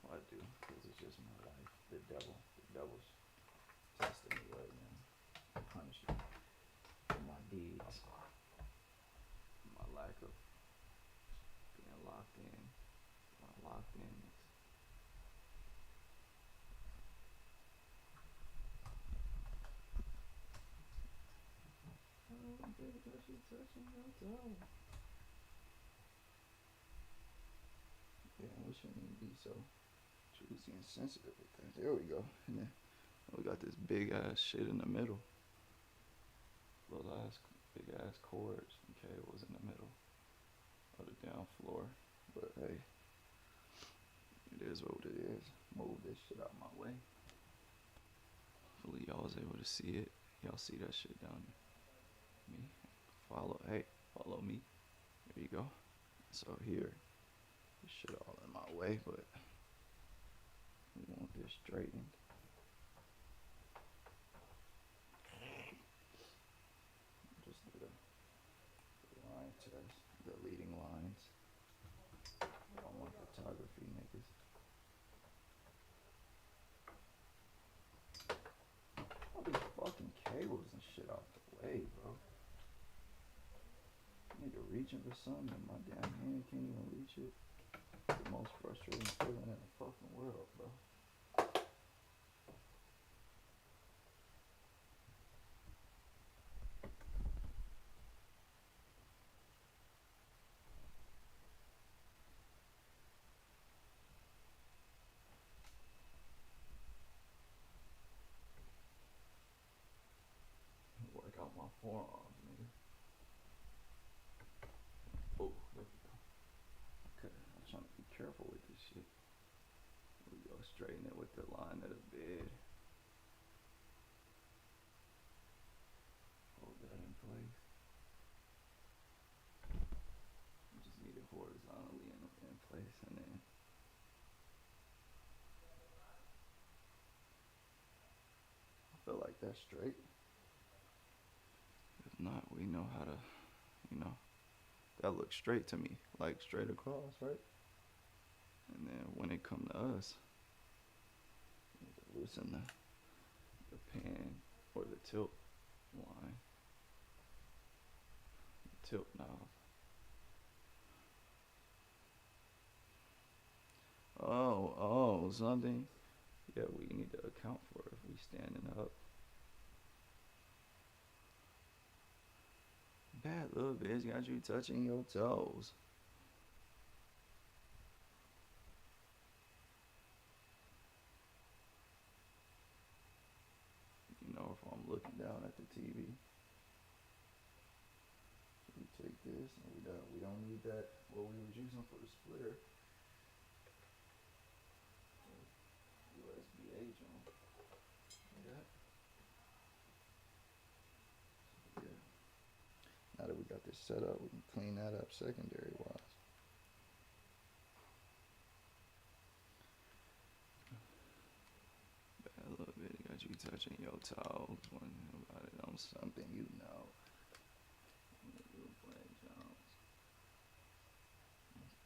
Well, I do, because it's just my life. The devil's testing me right now. Punishing me for my deeds. My lack of being locked in. My locked inness. Oh, baby, that shit touching your toe. Yeah, we shouldn't even be so choosy and sensitive with things. There we go. And then We got this big ass shit in the middle. Little ass, big ass cords and cables in the middle of the down floor. but hey, It is what it is. Move this shit out my way. Hopefully y'all was able to see it. Y'all see that shit down there. Me. Follow me. There you go. So here, this shit all in my way, but we want this straightened. just did a line test, the leading lines. All my photography niggas. All these fucking cables and shit out the way, bro. Nigga reaching for something and my damn hand can't even reach it. It's the most frustrating feeling in the fucking world, bro. Work out my forearms, nigga. Oh, there we go. Okay, I'm trying to be careful with this shit. We go straighten it with the line of the bed. Hold that in place. You just need it horizontally in place, and then I feel like that's straight. if not, we know how to, that looks straight to me, like straight across, right? And then when it come to us, we need to loosen the pan or the tilt line, the tilt knob. Oh, something. Yeah, we need to account for if we standing up. Bad little bitch got you touching your toes. You know, if I'm looking down at the TV, so we take this and we don't need that. What we was using for the splitter. USB-A joint. Yeah. Yeah. Now that we got this set up, we can clean that up secondary wise. Bad little bit got you touching your toes. One about it on something you know.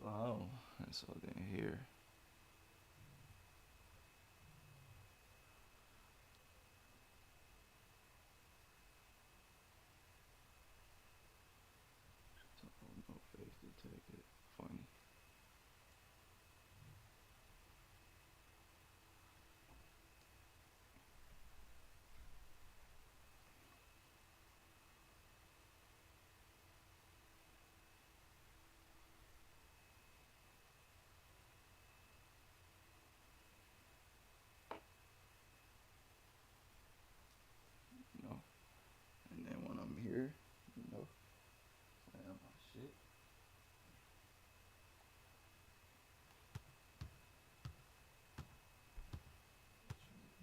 Oh, and so then here. So no face to take it. Funny. You know. And then when I'm here, you know, slam my shit.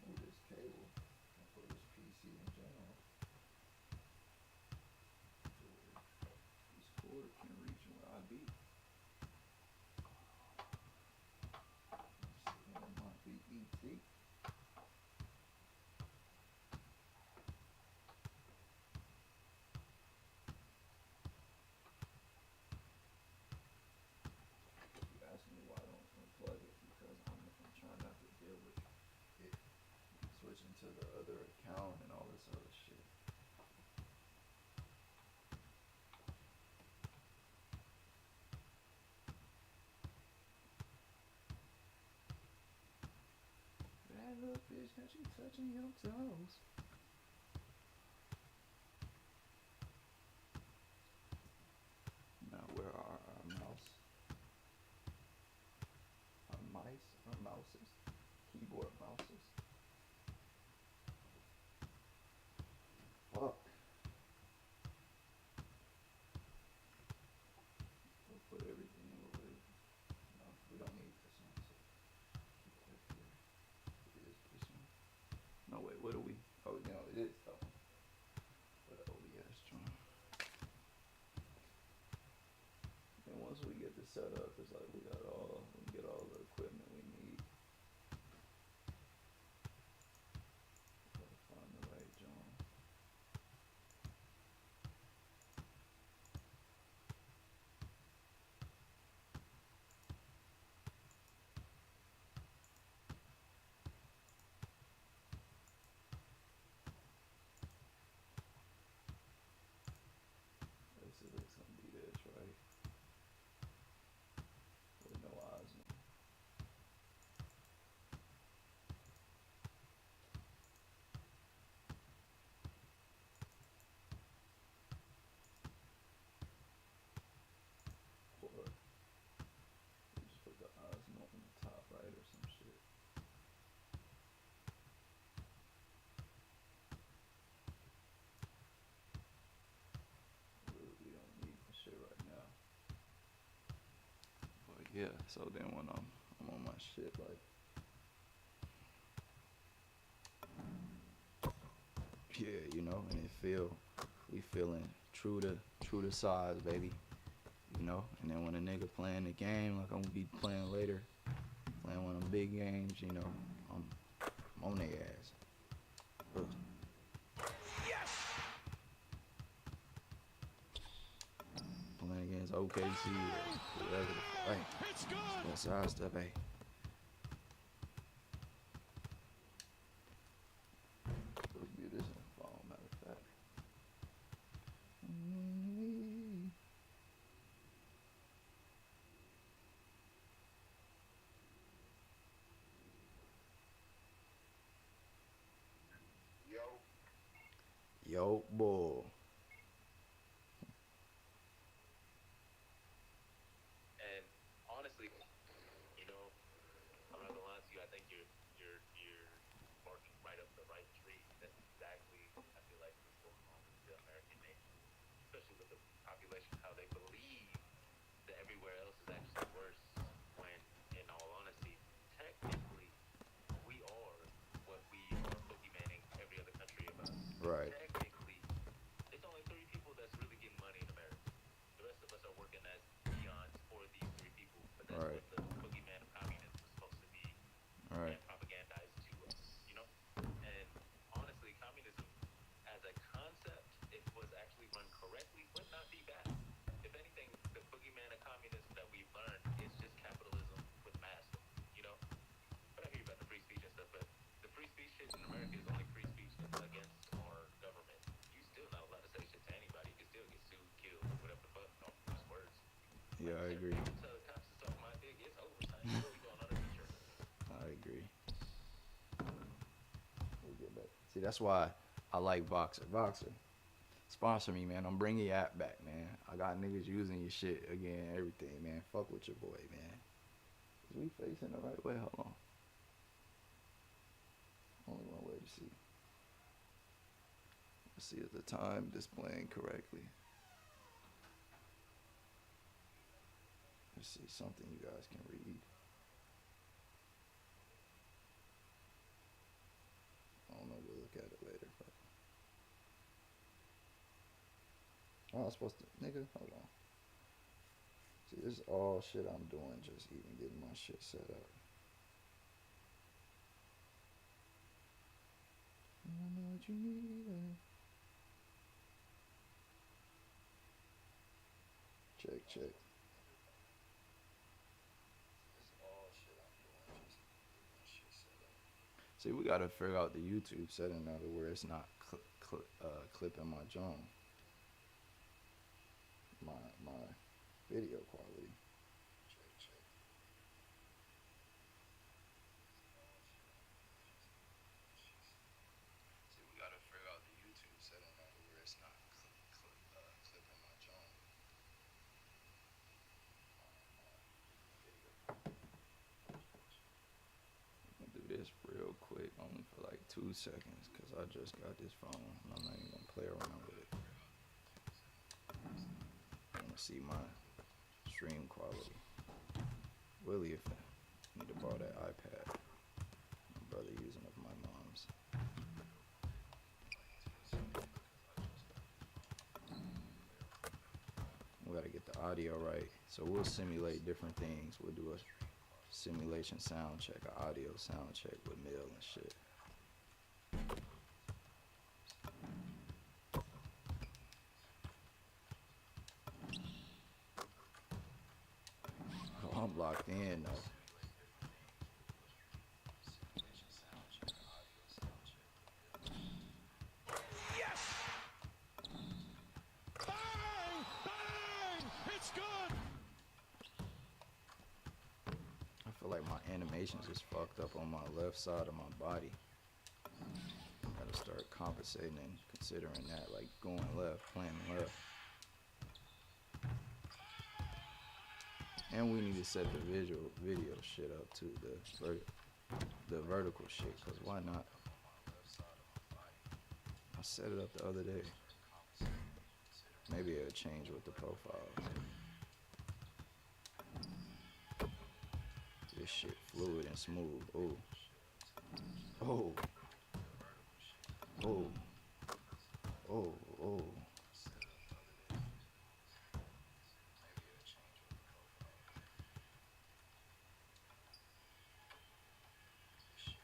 Move this cable for this PC in general. So this cord can reach where I be. It might be ET. You asking me why I don't unplug it because I'm trying not to deal with it switching to the other account and all this other shit. Bad little bitch got you touching your toes. Now where are our mouse? Our mouses? Keyboard mouses. Fuck. We'll put everything away. No, we don't need this one, so keep that here. It is this one. No, wait, what do we? Oh, no, it is that one. For the OBS joint. And once we get this set up, it's like we get all the equipment we need. Gotta find the right joint. Basically, it's gonna be this, right? With no eyes. Or we just put the Osmo on the top right or some shit. Really, we don't need the shit right now. But yeah, so then when I'm on my shit, like, yeah, you know, and we feeling true to size, baby. You know, and then when a nigga playing the game, like I'm gonna be playing later, playing one of them big games, you know, I'm on their ass. Ugh. Playing against OKC or whatever. Hey, that's our stuff, hey. Let's do this in the phone, matter of fact. Yo, bull. And honestly, you know, I'm not gonna lie to you. I think you're barking right up the right tree. That's exactly I feel like what's going on with the American nation, especially with the population, how they believe that everywhere else is actually worse. When, in all honesty, technically, we are what we are boogeymanning every other country about. Right. Technically, it's only three people that's really getting money in America. The rest of us are working as peons for these three people. But that's Right. what the boogeyman of communism is supposed to be Right. and propagandized to us, you know? And honestly, communism as a concept, if was actually run correctly, would not be bad. If anything, the boogeyman of communism that we've learned is just capitalism with mask, you know? But I hear you about the free speech and stuff, but the free speech shit in America is only free speech against our government. You still not allowed to say shit to anybody. You can still get sued, killed, whatever the fuck, off of these words. Yeah, Like I I said, agree. people tell the cops to suck my dick, it's over, son. You will be going on a feature. I agree. We'll get back. See, that's why I like Voxer. Voxer, sponsor me, man. I'm bringing your app back, man. I got niggas using your shit again, everything, man. Fuck with your boy, man. Is we facing the right way? Hold on. Only one way to see. Let's see if the time displaying correctly. Let's see something you guys can read. I don't know. We'll look at it later. But... Oh, I'm supposed to, nigga. Hold on. See, this is all shit I'm doing. Just even getting my shit set up. I know what you need. Check, check. See, we gotta figure out the YouTube setting of it where it's not clipping my drum, my video quality. Check, check. See, we gotta figure out the YouTube setting of it where it's not clipping my drum. Do this real quick, only for like 2 seconds, cause I just got this phone and I'm not even gonna play around with it. I wanna see my stream quality. Willie, if I need to borrow that iPad, my brother using of my mom's. We gotta get the audio right, so we'll simulate different things. We'll do a simulation sound check, an audio sound check with Mill and shit. Oh, I'm locked in though. I feel like my animations is fucked up on my left side of my body. Gotta start compensating and considering that, like going left, playing left. And we need to set the video shit up too, the vertical shit, cause why not? I set it up the other day. Maybe it'll change with the profiles. This shit fluid and smooth. Oh. Oh. Oh. Oh. Oh.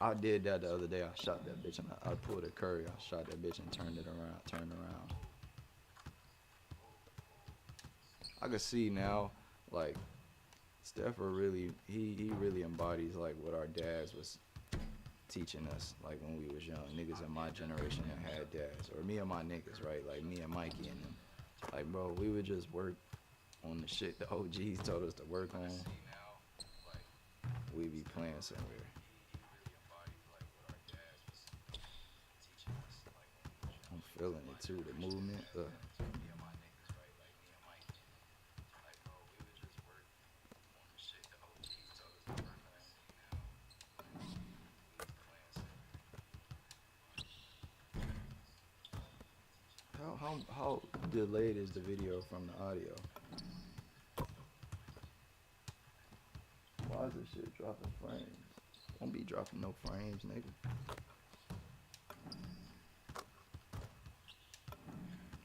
I did that the other day. I shot that bitch and I pulled a curry. I shot that bitch and turned around. I could see now, like, Steph really, he really embodies like what our dads was teaching us, like when we was young. Niggas in my generation that had dads, or me and my niggas, right? Like me and Mikey and them. Like, bro, we would just work on the shit the OGs told us to work on. We be playing somewhere. I'm feeling it too, the movement. How delayed is the video from the audio? Why is this shit dropping frames? Won't be dropping no frames, nigga.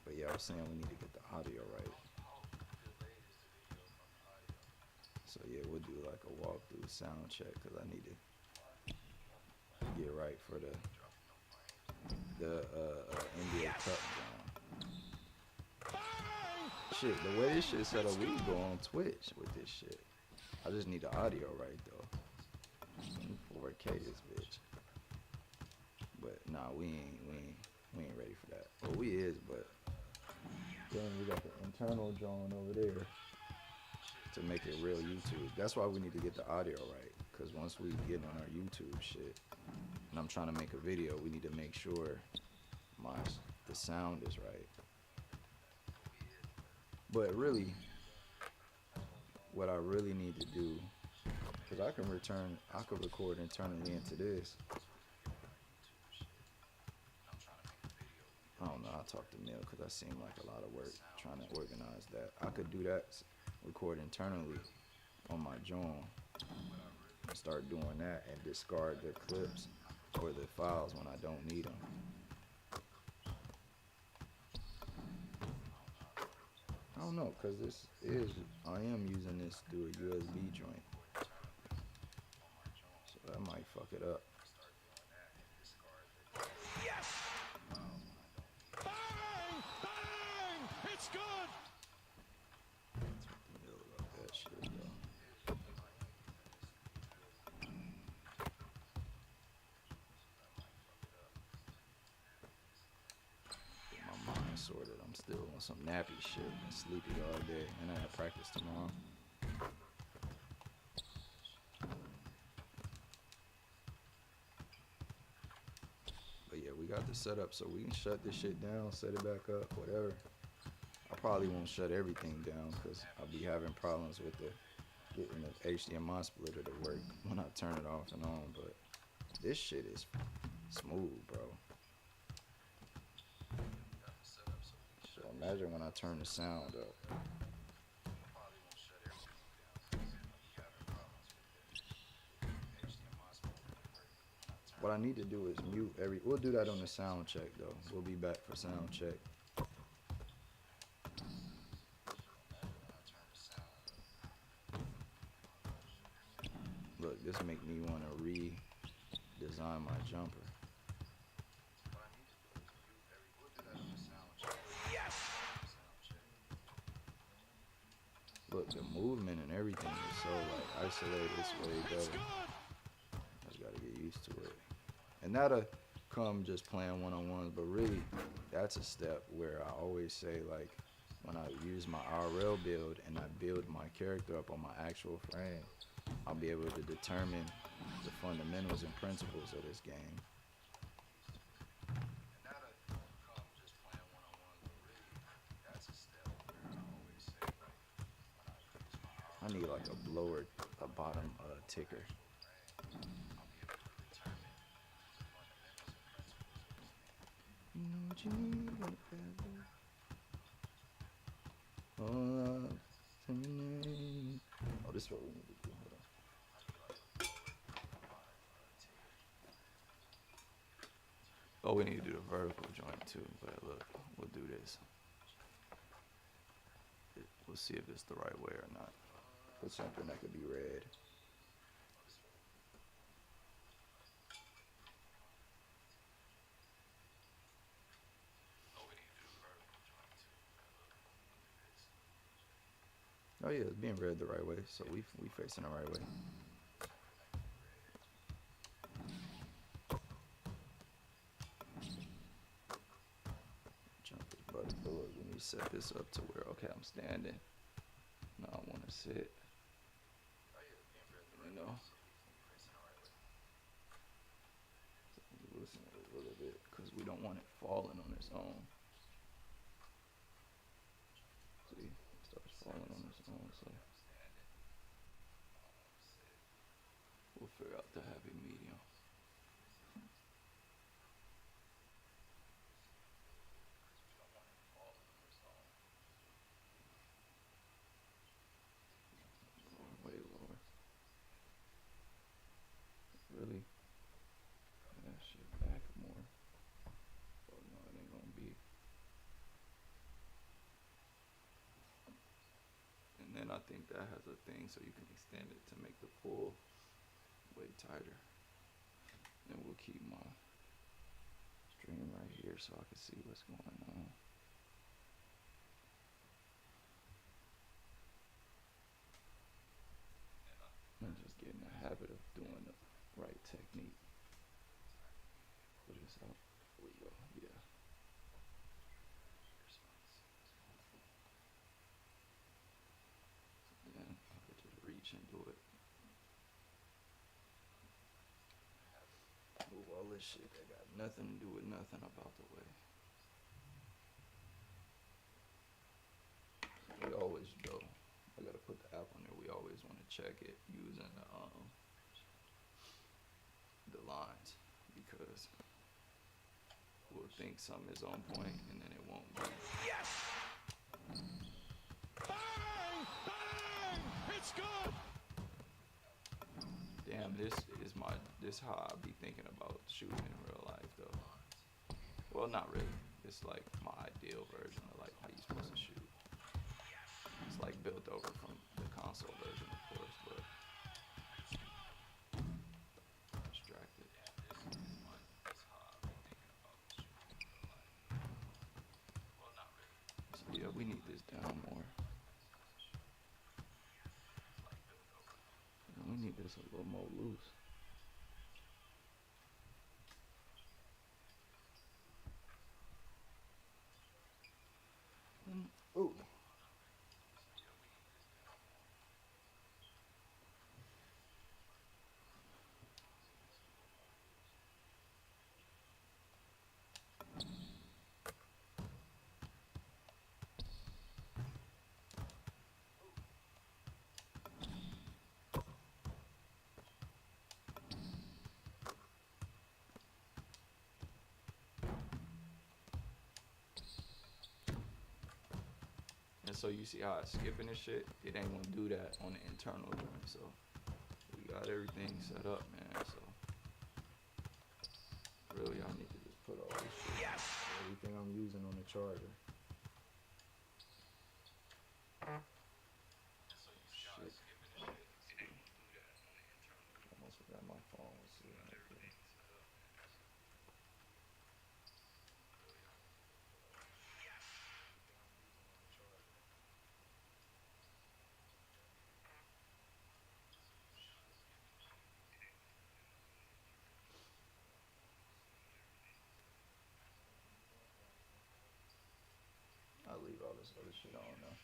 But yeah, I was saying we need to get the audio right. So yeah, we'll do like a walkthrough sound check because I need to get right for the NBA Cup down. Shit, the way this shit set up, we can go on Twitch with this shit. I just need the audio right though. 4K this bitch. But nah, we ain't ready for that. Well, we is, but then we got the internal drone over there to make it real YouTube. That's why we need to get the audio right. Cause once we get on our YouTube shit, and I'm trying to make a video, we need to make sure the sound is right. But really, what I really need to do, cause I can record internally into this. I don't know, I'll talk to Mill because that seemed like a lot of work trying to organize that. I could do that, record internally on my joint, and start doing that and discard the clips or the files when I don't need them. I don't know, because I am using this through a USB joint. So that might fuck it up. Yes! Bang! Bang! It's good! That's what the middle about that shit, though. Get my mind sorted. I'm still on some nappy shit and sleepy all day, and I have practice tomorrow. But yeah, we got the setup so we can shut this shit down, set it back up, whatever. I probably won't shut everything down because I'll be having problems with getting the HDMI splitter to work when I turn it off and on. But this shit is smooth, bro. So imagine when I turn the sound up. What I need to do is mute we'll do that on the sound check though. We'll be back for sound check. Look, this make me want to redesign my jumper. Yes! Look, the movement and everything is so like isolated. It's way better. I just gotta get used to it. And that'll come just playing one-on-ones, but really that's a step where I always say, like, when I use my RL build and I build my character up on my actual frame, I'll be able to determine the fundamentals and principles of this game. I need like a blower, a bottom ticker. You know what you need, oh, this is what we need to do. Hold on. Oh, we need to do the vertical joint too, but look, we'll do this. We'll see if it's the right way or not. Put something that could be red. Oh yeah, it's being read the right way, so we facing the right way. Jump this button, but look, we need to set this up to where, okay, I'm standing. No, I want to sit. You know. So loosen it a little bit, because we don't want it falling on its own. See, it starts falling on its own, so we'll figure out the happy medium. Way lower. Really? That shit back more. Oh no, it ain't gonna be. And then I think that has a thing so you can extend it to make the pull way tighter. And we'll keep my string right here so I can see what's going on. And just get in the habit of doing the right technique. Put this out. There we go. Yeah. Then I could just reach and do it. Move all this shit that got nothing to do with nothing about the way. We always go. I gotta put the app on there. We always want to check it using the lines because we'll think something is on point and then it won't be. Yes! Bang! Bang! It's good! Damn, this how I be thinking about shooting in real life though. Well, not really. It's like my ideal version of like how you supposed to shoot. It's like built over from the console version, of course, but distracted. So yeah, we need this down more. We need this a little more loose. Ooh. And so you see how I skipping this shit? It ain't gonna do that on the internal joint. So we got everything set up, man. So really, I need to just put all this shit. Yes! Everything I'm using on the charger. Shit. Almost forgot my phone was sitting right there. I'll leave all this other shit on though.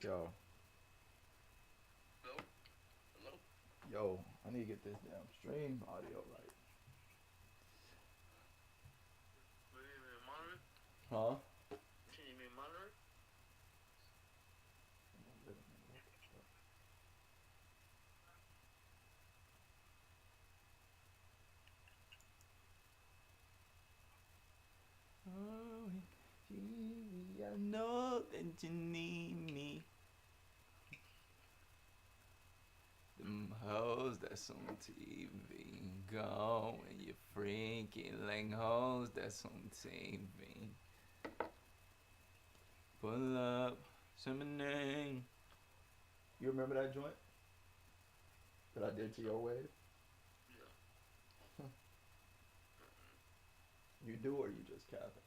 Yo, Hello? Hello? yo, I need to get this damn stream audio right. What do you mean, monitor? Huh? Can you mean monitor? Oh, baby, I know that you need me. Them hoes that's on TV, go and you freaky like hoes that's on TV. Pull up, summoning. You remember that joint that I did to your wave? Yeah. You do or you just capping?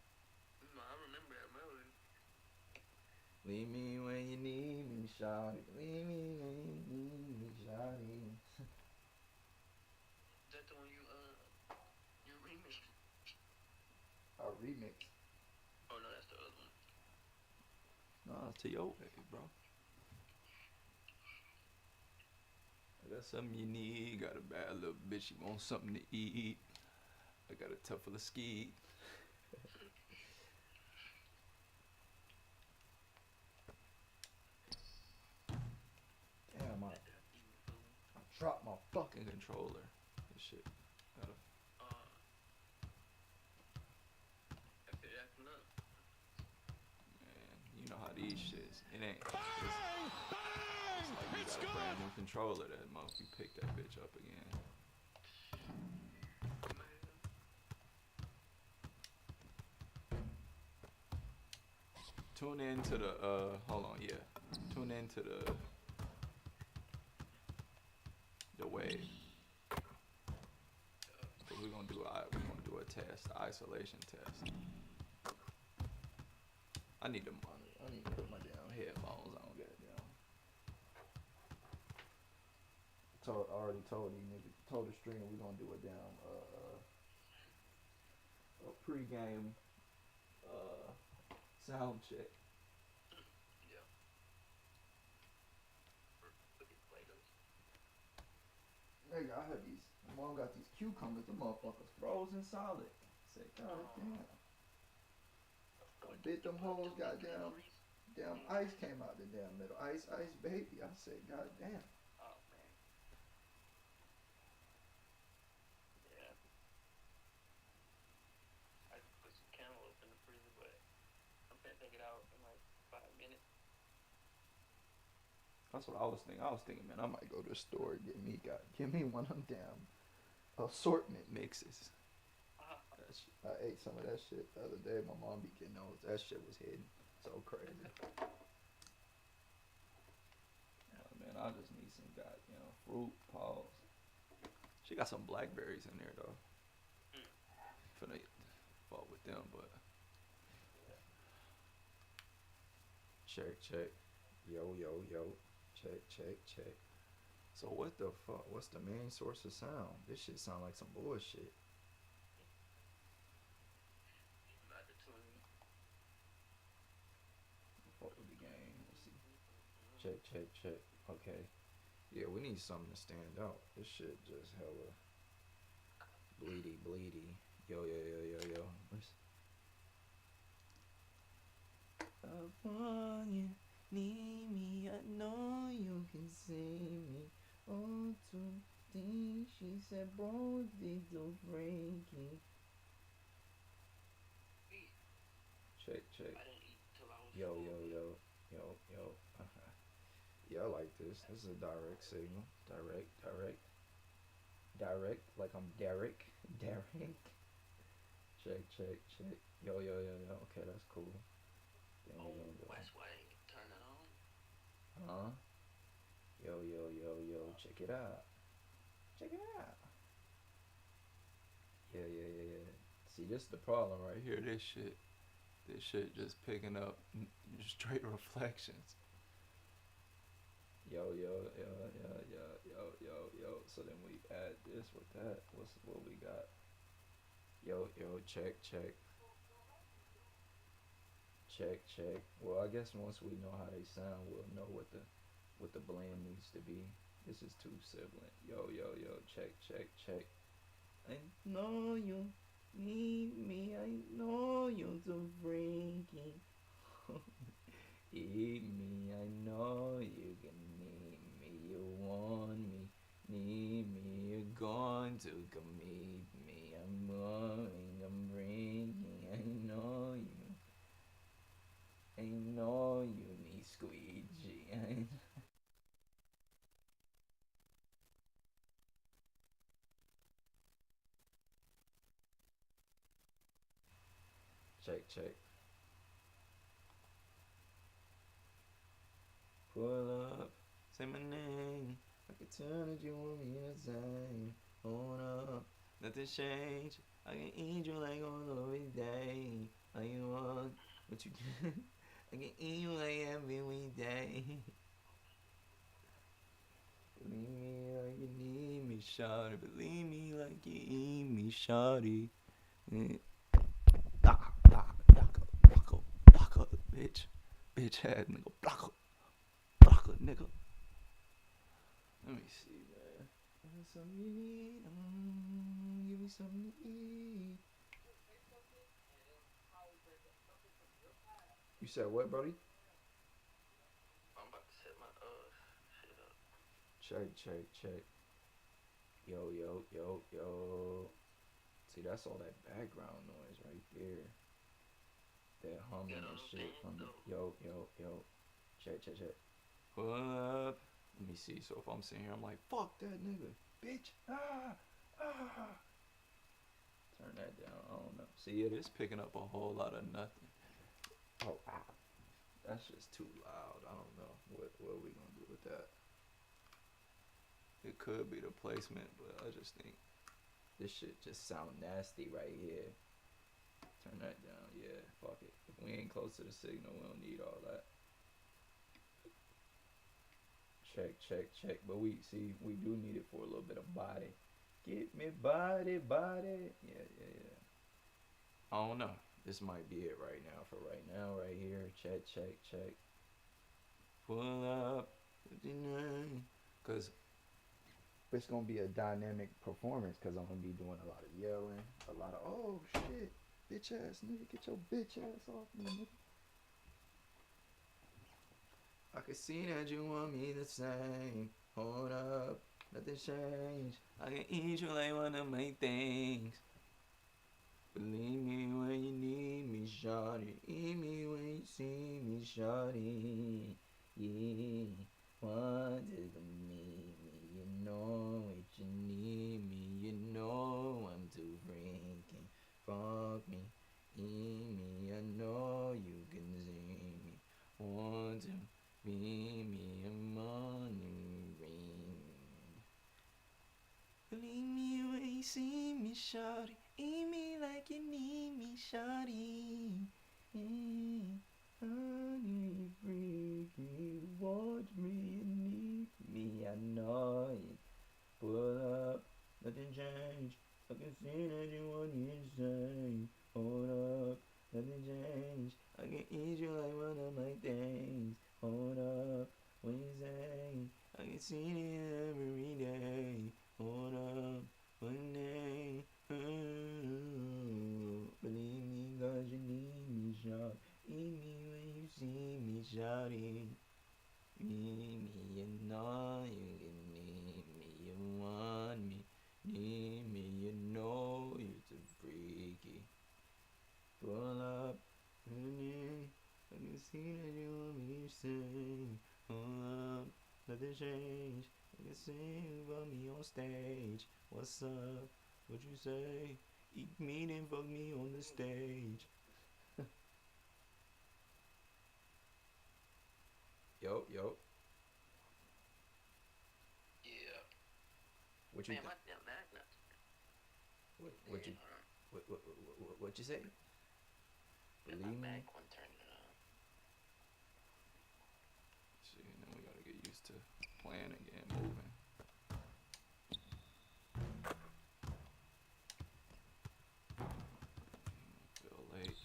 No, I remember that melody. Leave me when you need me, shawty. Leave me when you need me, shawty. Is that the one you remixed? A remix. Oh no, that's the other one. Nah, it's to your wave, bro. I got something you need. Got a bad little bitch. You want something to eat. I got a tough full of ski. Damn, I dropped my fucking controller. This shit. Gotta. That's it, acting up. Man, you know how these shits. It ain't. It's Bang! like you It's got a good! brand new controller that month. You pick that bitch up again. Tune in to the hold on, yeah. Tune in to the wave. Cause we're gonna do a test, isolation test. I need to monitor. I need to put my damn headphones on, goddamn. I already told you niggas, told the stream we gonna do a damn a pregame sound check. Yeah. Look at Play-Dohs. Nigga, I had these. My mom got these cucumbers. The motherfuckers frozen solid. Say, God damn. I bit them hoes. Goddamn. Damn ice came out the damn middle. Ice, baby. I said, God damn. Oh man. Yeah. I just put some cantaloupe in the freezer, but I'm gonna take it out in like 5 minutes. That's what I was thinking. I was thinking, man, I might go to the store and give me one of them damn assortment mixes. I ate some of that shit the other day. My mom be getting those. That shit was hidden. So crazy. Man, I just need some goddamn fruit. Pause. She got some blackberries in there though. Finna fuck with them, but check. Yo. Check. So what the fuck? What's the main source of sound? This shit sound like some bullshit. Not the two. Fuck with the game. Let's see. Check. Okay. Yeah, we need something to stand out. This shit just hella bleedy. Yo. Listen. Upon you, need me. I know you can see me. Oh, to think she said, bro, they do breaking. Check. I didn't eat till I was Yo. full. Yeah, I like this. This is a direct signal. Direct, like I'm Derek. Check. Yo. Okay, that's cool. Then Oh, we're gonna go. that's why I didn't turn it on. Huh? Yo. Check it out. Yeah. See, this is the problem right here. This shit just picking up straight reflections. Yo. So then we add this with that. What we got? Yo, check. check, check. Well, I guess once we know how they sound, we'll know what the blend needs to be. This is two sibling. Yo, yo, yo, check, check, check. I know you need me. I know you're so freaky. Eat me. I know you can need me. You want me, need me. You're going to come meet me. I'm going, I'm bringing. I know you. I know you need squeegee. Check, check. Pull up, say my name. I can tell that you want me to say. Hold up, nothing change. I can eat you like all every day. All you want, what you get. I can eat you like every weekday. Believe me like you need me, shawty. Believe me like you need me, shawty. Block, block, block, block, block, bitch. Bitch ass nigga, block, block, nigga. Let me see, man. Give me something you need. Give me something to eat. You said what, Brody? I'm about to set my shit up. Check, check, check. Yo, yo, yo, yo. See, that's all that background noise right there. That humming and shit from the yo, yo, yo. Check, check, check. Pull up. Let me see. So if I'm sitting here, I'm like, fuck that nigga, bitch. Ah, ah. Turn that down. I don't know. See, it is picking up a whole lot of nothing. Oh, ah. That's just too loud. I don't know. What are we gonna do with that? It could be the placement, but I just think this shit just sound nasty right here. Turn that down. Yeah, fuck it. If we ain't close to the signal, we don't need all that. Check, check, check. But we do need it for a little bit of body. Get me body, body. Yeah, yeah, yeah. I don't know. This might be it right now. For right now, right here. Check, check, check. Pull up. Cause it's gonna be a dynamic performance. Cause I'm gonna be doing a lot of yelling, a lot of oh shit, bitch ass nigga, get your bitch ass off me, nigga. I can see that you want me the same. Hold up, nothing change. I can eat you like one of my things. Believe me when you need me, shawty. Eat me when you see me, shawty. Yeah, want to meet me. You know it, you need me. You know I'm too freaking. Fuck me, eat me. I know you can see me. Want to meet me, I'm on the ring. Believe me when you see me, shawty. Eat me like you need me, shawty. Honey, freaky. Want me, you need me. I know it. Pull up, nothing change. I can see that you want me to say. Hold up, nothing change. I can eat you like one of my things. Hold up, what you say? I can see it every day. Hold up, one day. Believe me, cause you need me, shawty. Eat me when you see me, shawty. Need me, you know you can need me. You want me, need me. You know you're too freaky. Pull up, I can see that you want me to say. Hold up, nothing change. I can see you got me on stage. What's up? What you say? Eat me then fuck me on the stage. Yo, yo. Yeah. What you Man, think? my damn magnets. What you what you say? Believe my me. Mac one turned it on. See, and then we gotta get used to playing again, moving. Feel late.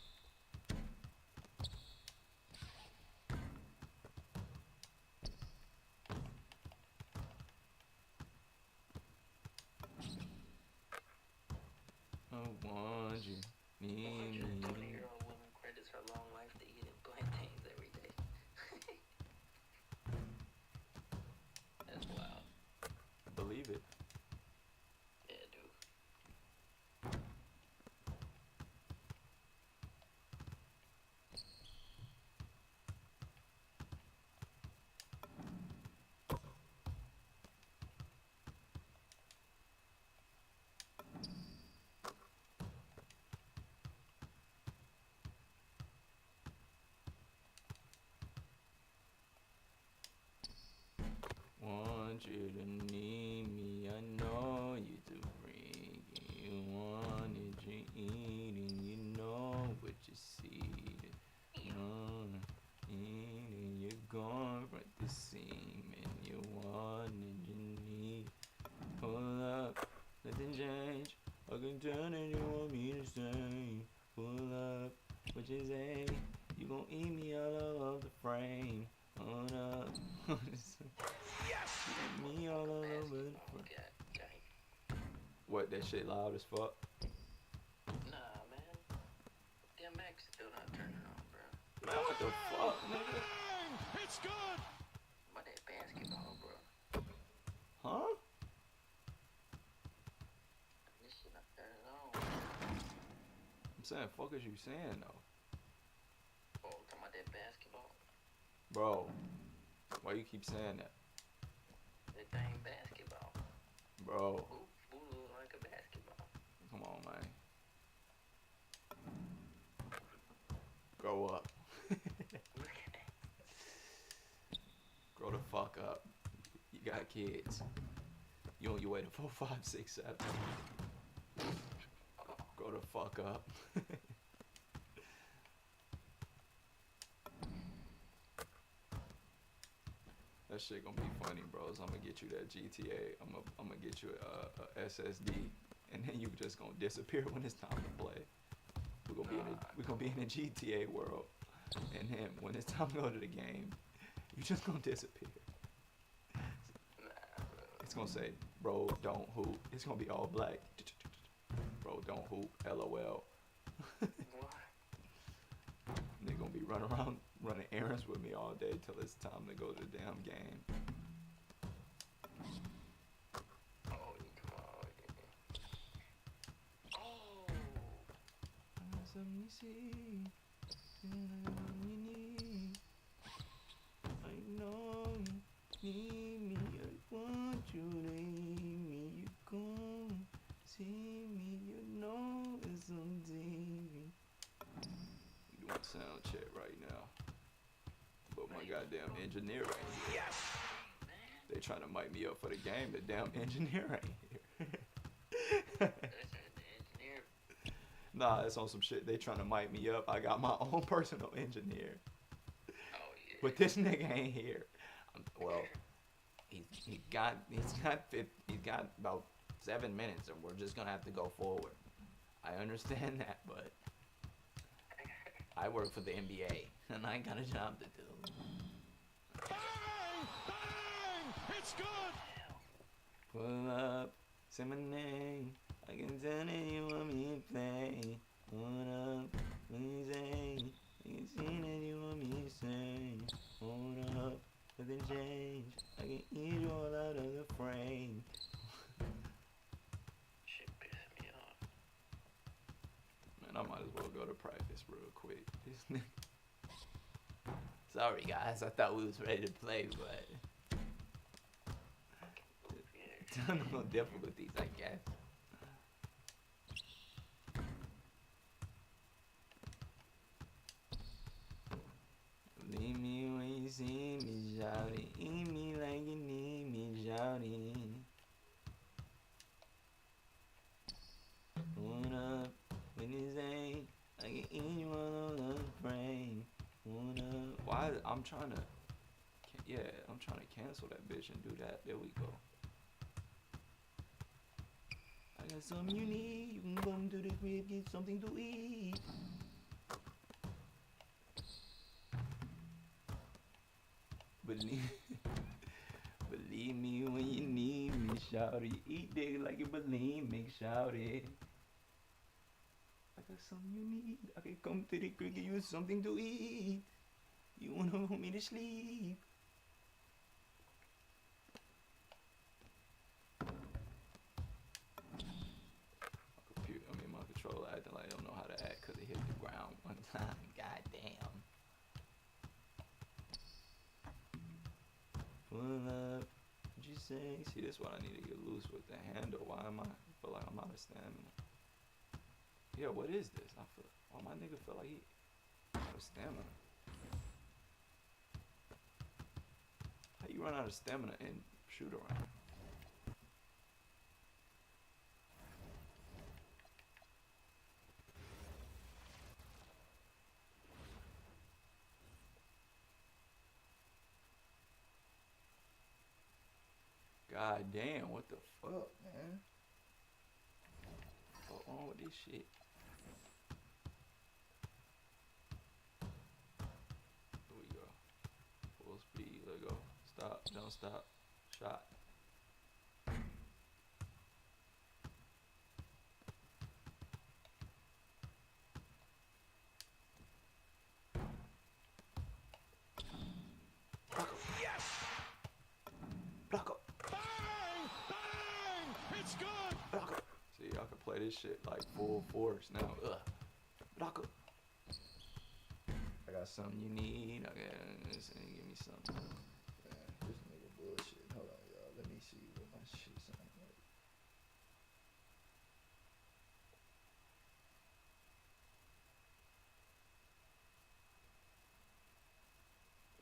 I want you. Need me. 120-year-old woman credits her long life to eating plantains every day. That's wild. Believe it. Yeah, dude. Want you to need me. I know you to bring. You want it, you eating. You know what you see. Eating, you're gone right the seam. And you want it, you need. Pull up, nothing change. I can turn and you want me to stay. Pull up, what you say? You gon' eat me all of the frame. Hold up. Eat me all over the frame. What, that shit loud as fuck? Nah, man. Damn Max still not turning on, bro. Man, what the fuck, nigga? Bang! It's good! About that basketball, bro. Huh? This shit not turning on. I'm saying, fuck is you saying, though? Oh, talking about that basketball? Bro, why you keep saying that? That dang basketball. Bro, Who look like a basketball? come on, man. Grow up. Look at that. Grow the fuck up. You got kids. You on your way to 4, 5, 6, 7. Grow the fuck up. That shit gonna be funny, bros. I'm gonna get you that GTA. I'm gonna get you a SSD, and then you just gonna disappear when it's time to play. We're gonna be in a GTA world, and then when it's time to go to the game, you just gonna disappear. Nah, bro. It's gonna say, bro, don't hoop. It's gonna be all black. Bro, don't hoop. LOL. What? They're gonna be running around running errands with me all day till it's time to go to the damn game. Oh, come on. Oh. Something you see, something you need. I know you need me. I want you to need me. You gon' see me. You know it's on TV. We doing sound check right now, but my goddamn engineer ain't here. They trying to mic me up for the game. The damn engineer ain't here. That's the engineer. Nah, it's on some shit. They trying to mic me up. I got my own personal engineer, Oh, yeah. but this nigga ain't here. Well, he's got about 7 minutes, and we're just gonna have to go forward. I understand that, but I work for the NBA, and I got a job to do. Bang! Bang! It's good! Pull up, say my name. I can tell that you want me to play. Hold up, please say. I can see that you want me to say. Hold up, nothing change. I can eat you all out of the frame. Shit pissed me off. Man, I might as well go to practice real quick. This nigga. Sorry guys, I thought we was ready to play, but technical difficulties, I guess. Leave me when you see me, shawty. Eat me like you need me, shawty. Hold up, when you say I can eat you all on the frame. Hold up. Why? I'm trying to. Yeah, I'm trying to cancel that bitch and do that. There we go. I got something you need. You can come to the crib, get something to eat. Believe, believe me when you need me, shawty. Eat dick like you believe me, shawty. got something you need. I can come to the creek and use something to eat. You wanna want me to sleep? My controller acting like I don't know how to act because it hit the ground one time. God damn. Pull up. What you say? See, this is what I need to get loose with the handle. Why am I feel like I'm out of stamina? Yeah, what is this? I feel. Why my nigga feel like he out of stamina? How you run out of stamina and shoot around? God damn, what the fuck, man? What's wrong with this shit? Here we go. Full speed, let go. Stop, don't stop. Shot. Yes! Block up. Bang! Bang! It's good! Block up. See, I can play this shit like full force now. Ugh. Block up. I got something you need. Okay, give me something. Man, this nigga bullshit. Hold on, y'all. Let me see what my shit sound like.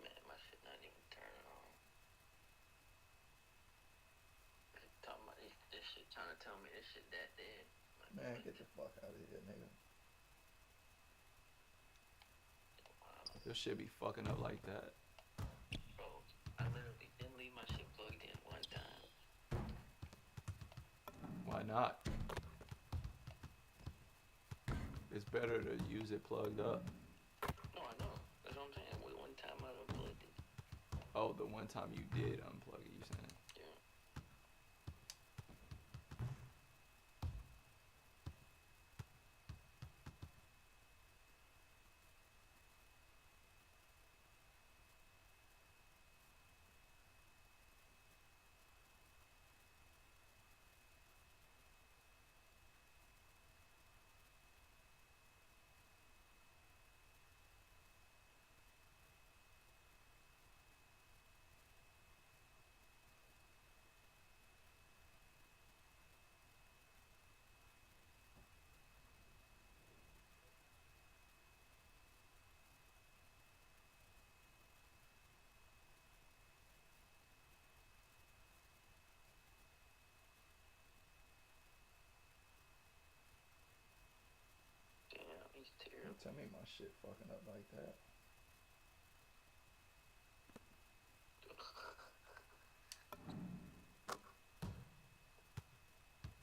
Man, my shit not even turning on. They talking about this shit, trying to tell me this shit that dead. Like, Man, get the fuck out of here, nigga. wow. This shit be fucking up like that. Bro, I literally didn't leave my shit plugged in one time. Why not? It's better to use it plugged up. No, I know. That's what I'm saying. One time I unplugged it. Oh, the one time you did unplug it, you saying? Yeah. Damn, he's terrible. Tell me my shit fucking up like that.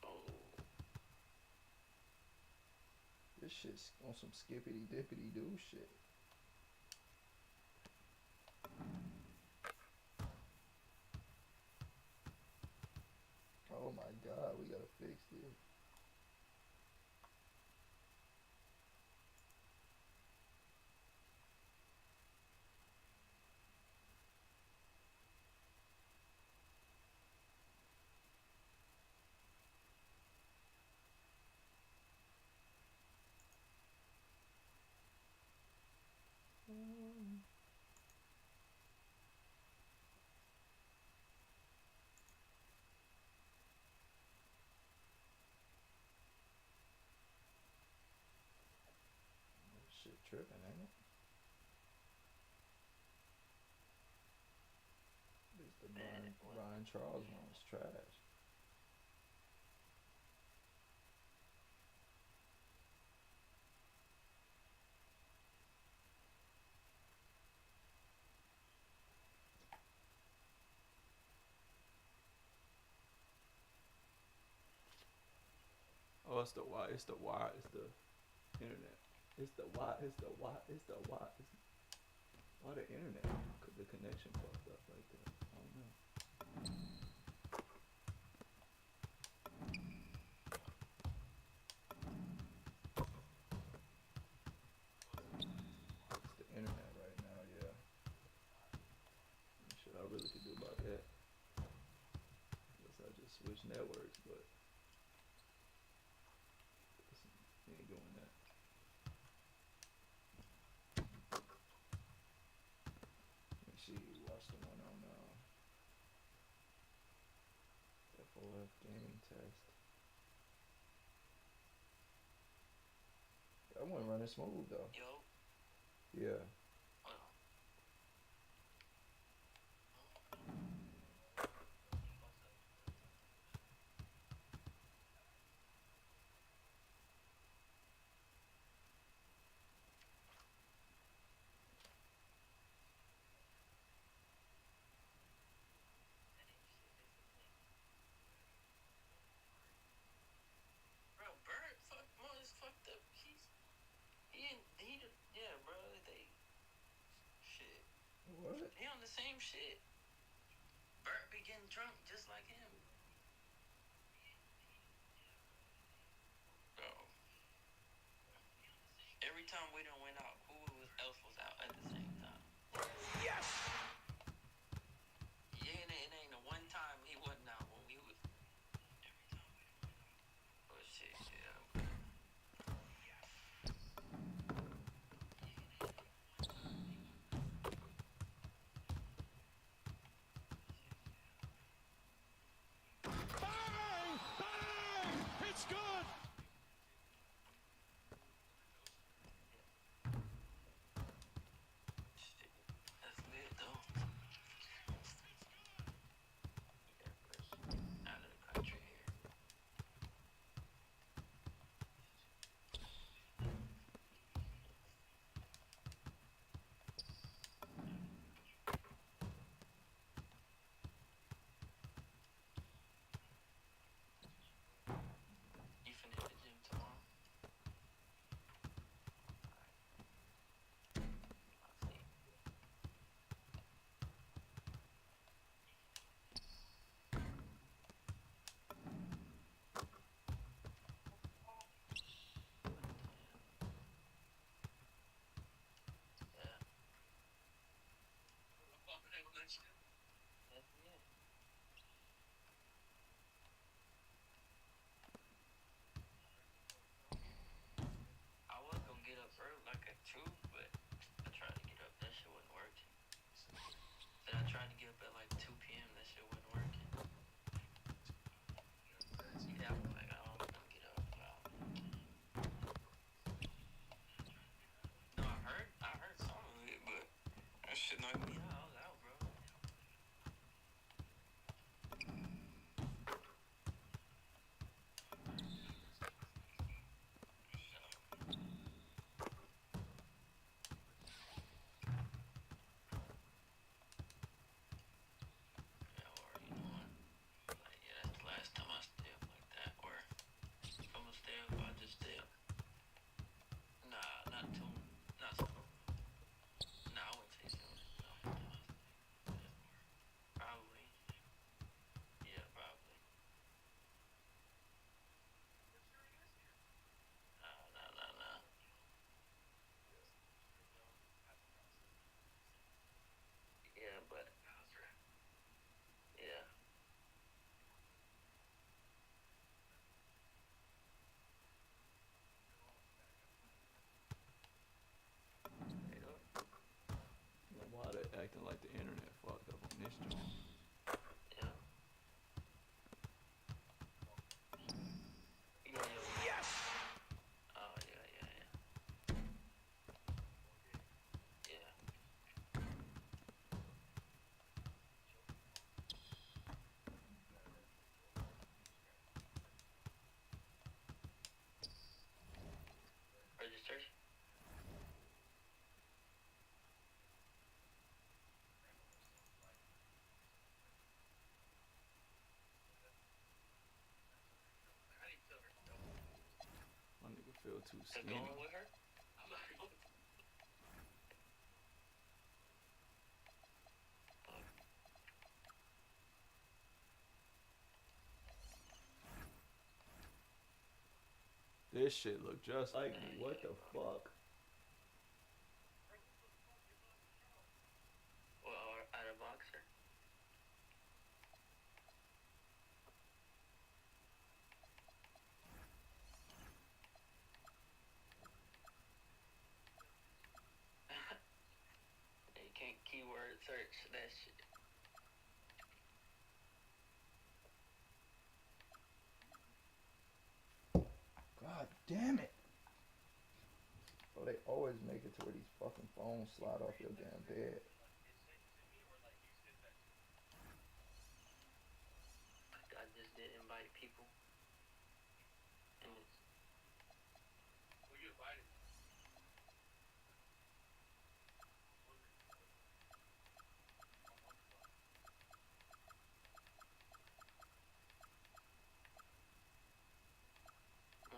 Oh, This shit's on some skippity dippity doo shit. Oh my god, we gotta fix this. Shit tripping, ain't it? This the Brian Charles one was trash. Oh, it's the why. It's the why. It's the internet. It's the why. It's the why. It's the why. It's why the internet? Cause the connection fucked up right there. I don't know. but he ain't doing that. Let me see. Watch the one on FOF gaming test. That one running smooth though. Yo. Yeah. Bro, Bird is fucked up. Yeah, bro. Shit. What? He on the same shit. Bert be getting drunk just like him. Bro. Every time we done went out, who else was out at the same time? Yes! Yeah, it ain't the one time he wasn't out when we was. Oh shit, yeah. Bang! Bang! It's good! Shit, that's lit though. Yeah, but out of the country here. You finna hit the gym tomorrow? Alright. I'll see. Yeah. That's it. I was gonna get up early like at 2, but I tried to get up. That shit wasn't working. Then I tried to get up at like 2 p.m. That shit wasn't working. Yeah, I was like, I don't want to get up. No, I heard some of it, but that shit knocked me out. I was out, bro. Yeah, or you know what? Like, yeah, that's the last time I stay up like that. Or if I'm gonna stay up, I'll just stay up. Nah, not too. Not so. Nah, I wouldn't say so. No. Probably. Yeah, probably. Nah. Yeah, but yeah. Straight up. Why they acting like the internet fucked up on this joint? Yeah. Yeah. Yes! Oh, yeah. Yeah. Registration? My nigga feel too To skinny. going with her? This shit look just like me. What the fuck? Well, at a boxer. search that shit. God damn it. Bro, they always make it to where these fucking phones slide off your damn bed. I just did invite people. And it's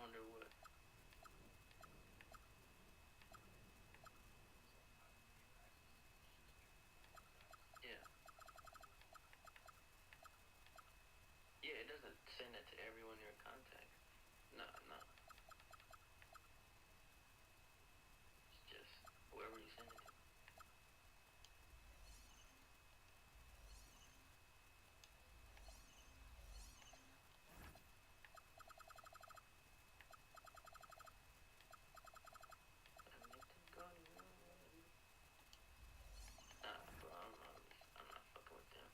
wonder what. Yeah. Yeah, it doesn't send it to everyone in your contacts. No, no. It's just whoever you send it to. Nah, bro, I'm not fucking with them.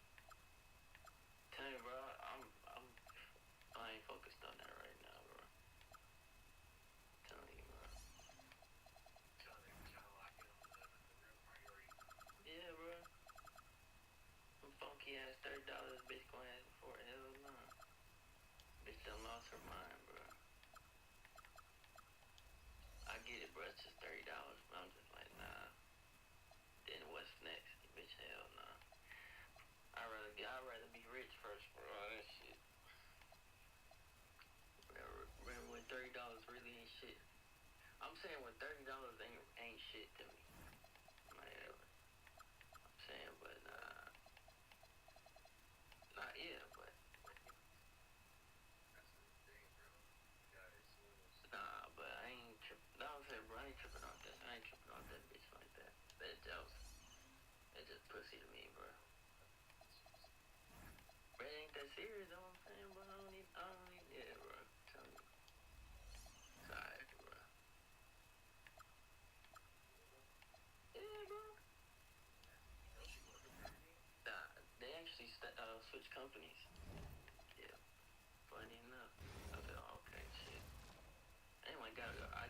Tell you, bro, I ain't focused on that right now, bro. Telling you, bro. Yeah, bro. Some funky ass $30 Bitcoin ass before, hell no. Bitch done lost her mind, bro. I get it, bro. It's just $30, but I'm just like, nah. Then what's next? Bitch, hell nah. I'd rather be rich first, bro. That shit. Remember when $30 really ain't shit? I'm saying when $30 ain't shit to me. Like, I'm saying, but not yeah, but nah, but I ain't tripping. No, I'm saying, bro, I ain't tripping off that. I ain't tripping off that bitch like that. That just pussy to me, bro. Bro, it ain't that serious, though. I'm saying, bro. I don't need, yeah, bro. I'm telling you. It's alright, bro. Yeah, bro. Nah, they actually switched companies. Yeah, funny enough. I said, oh, okay, shit. Anyway, I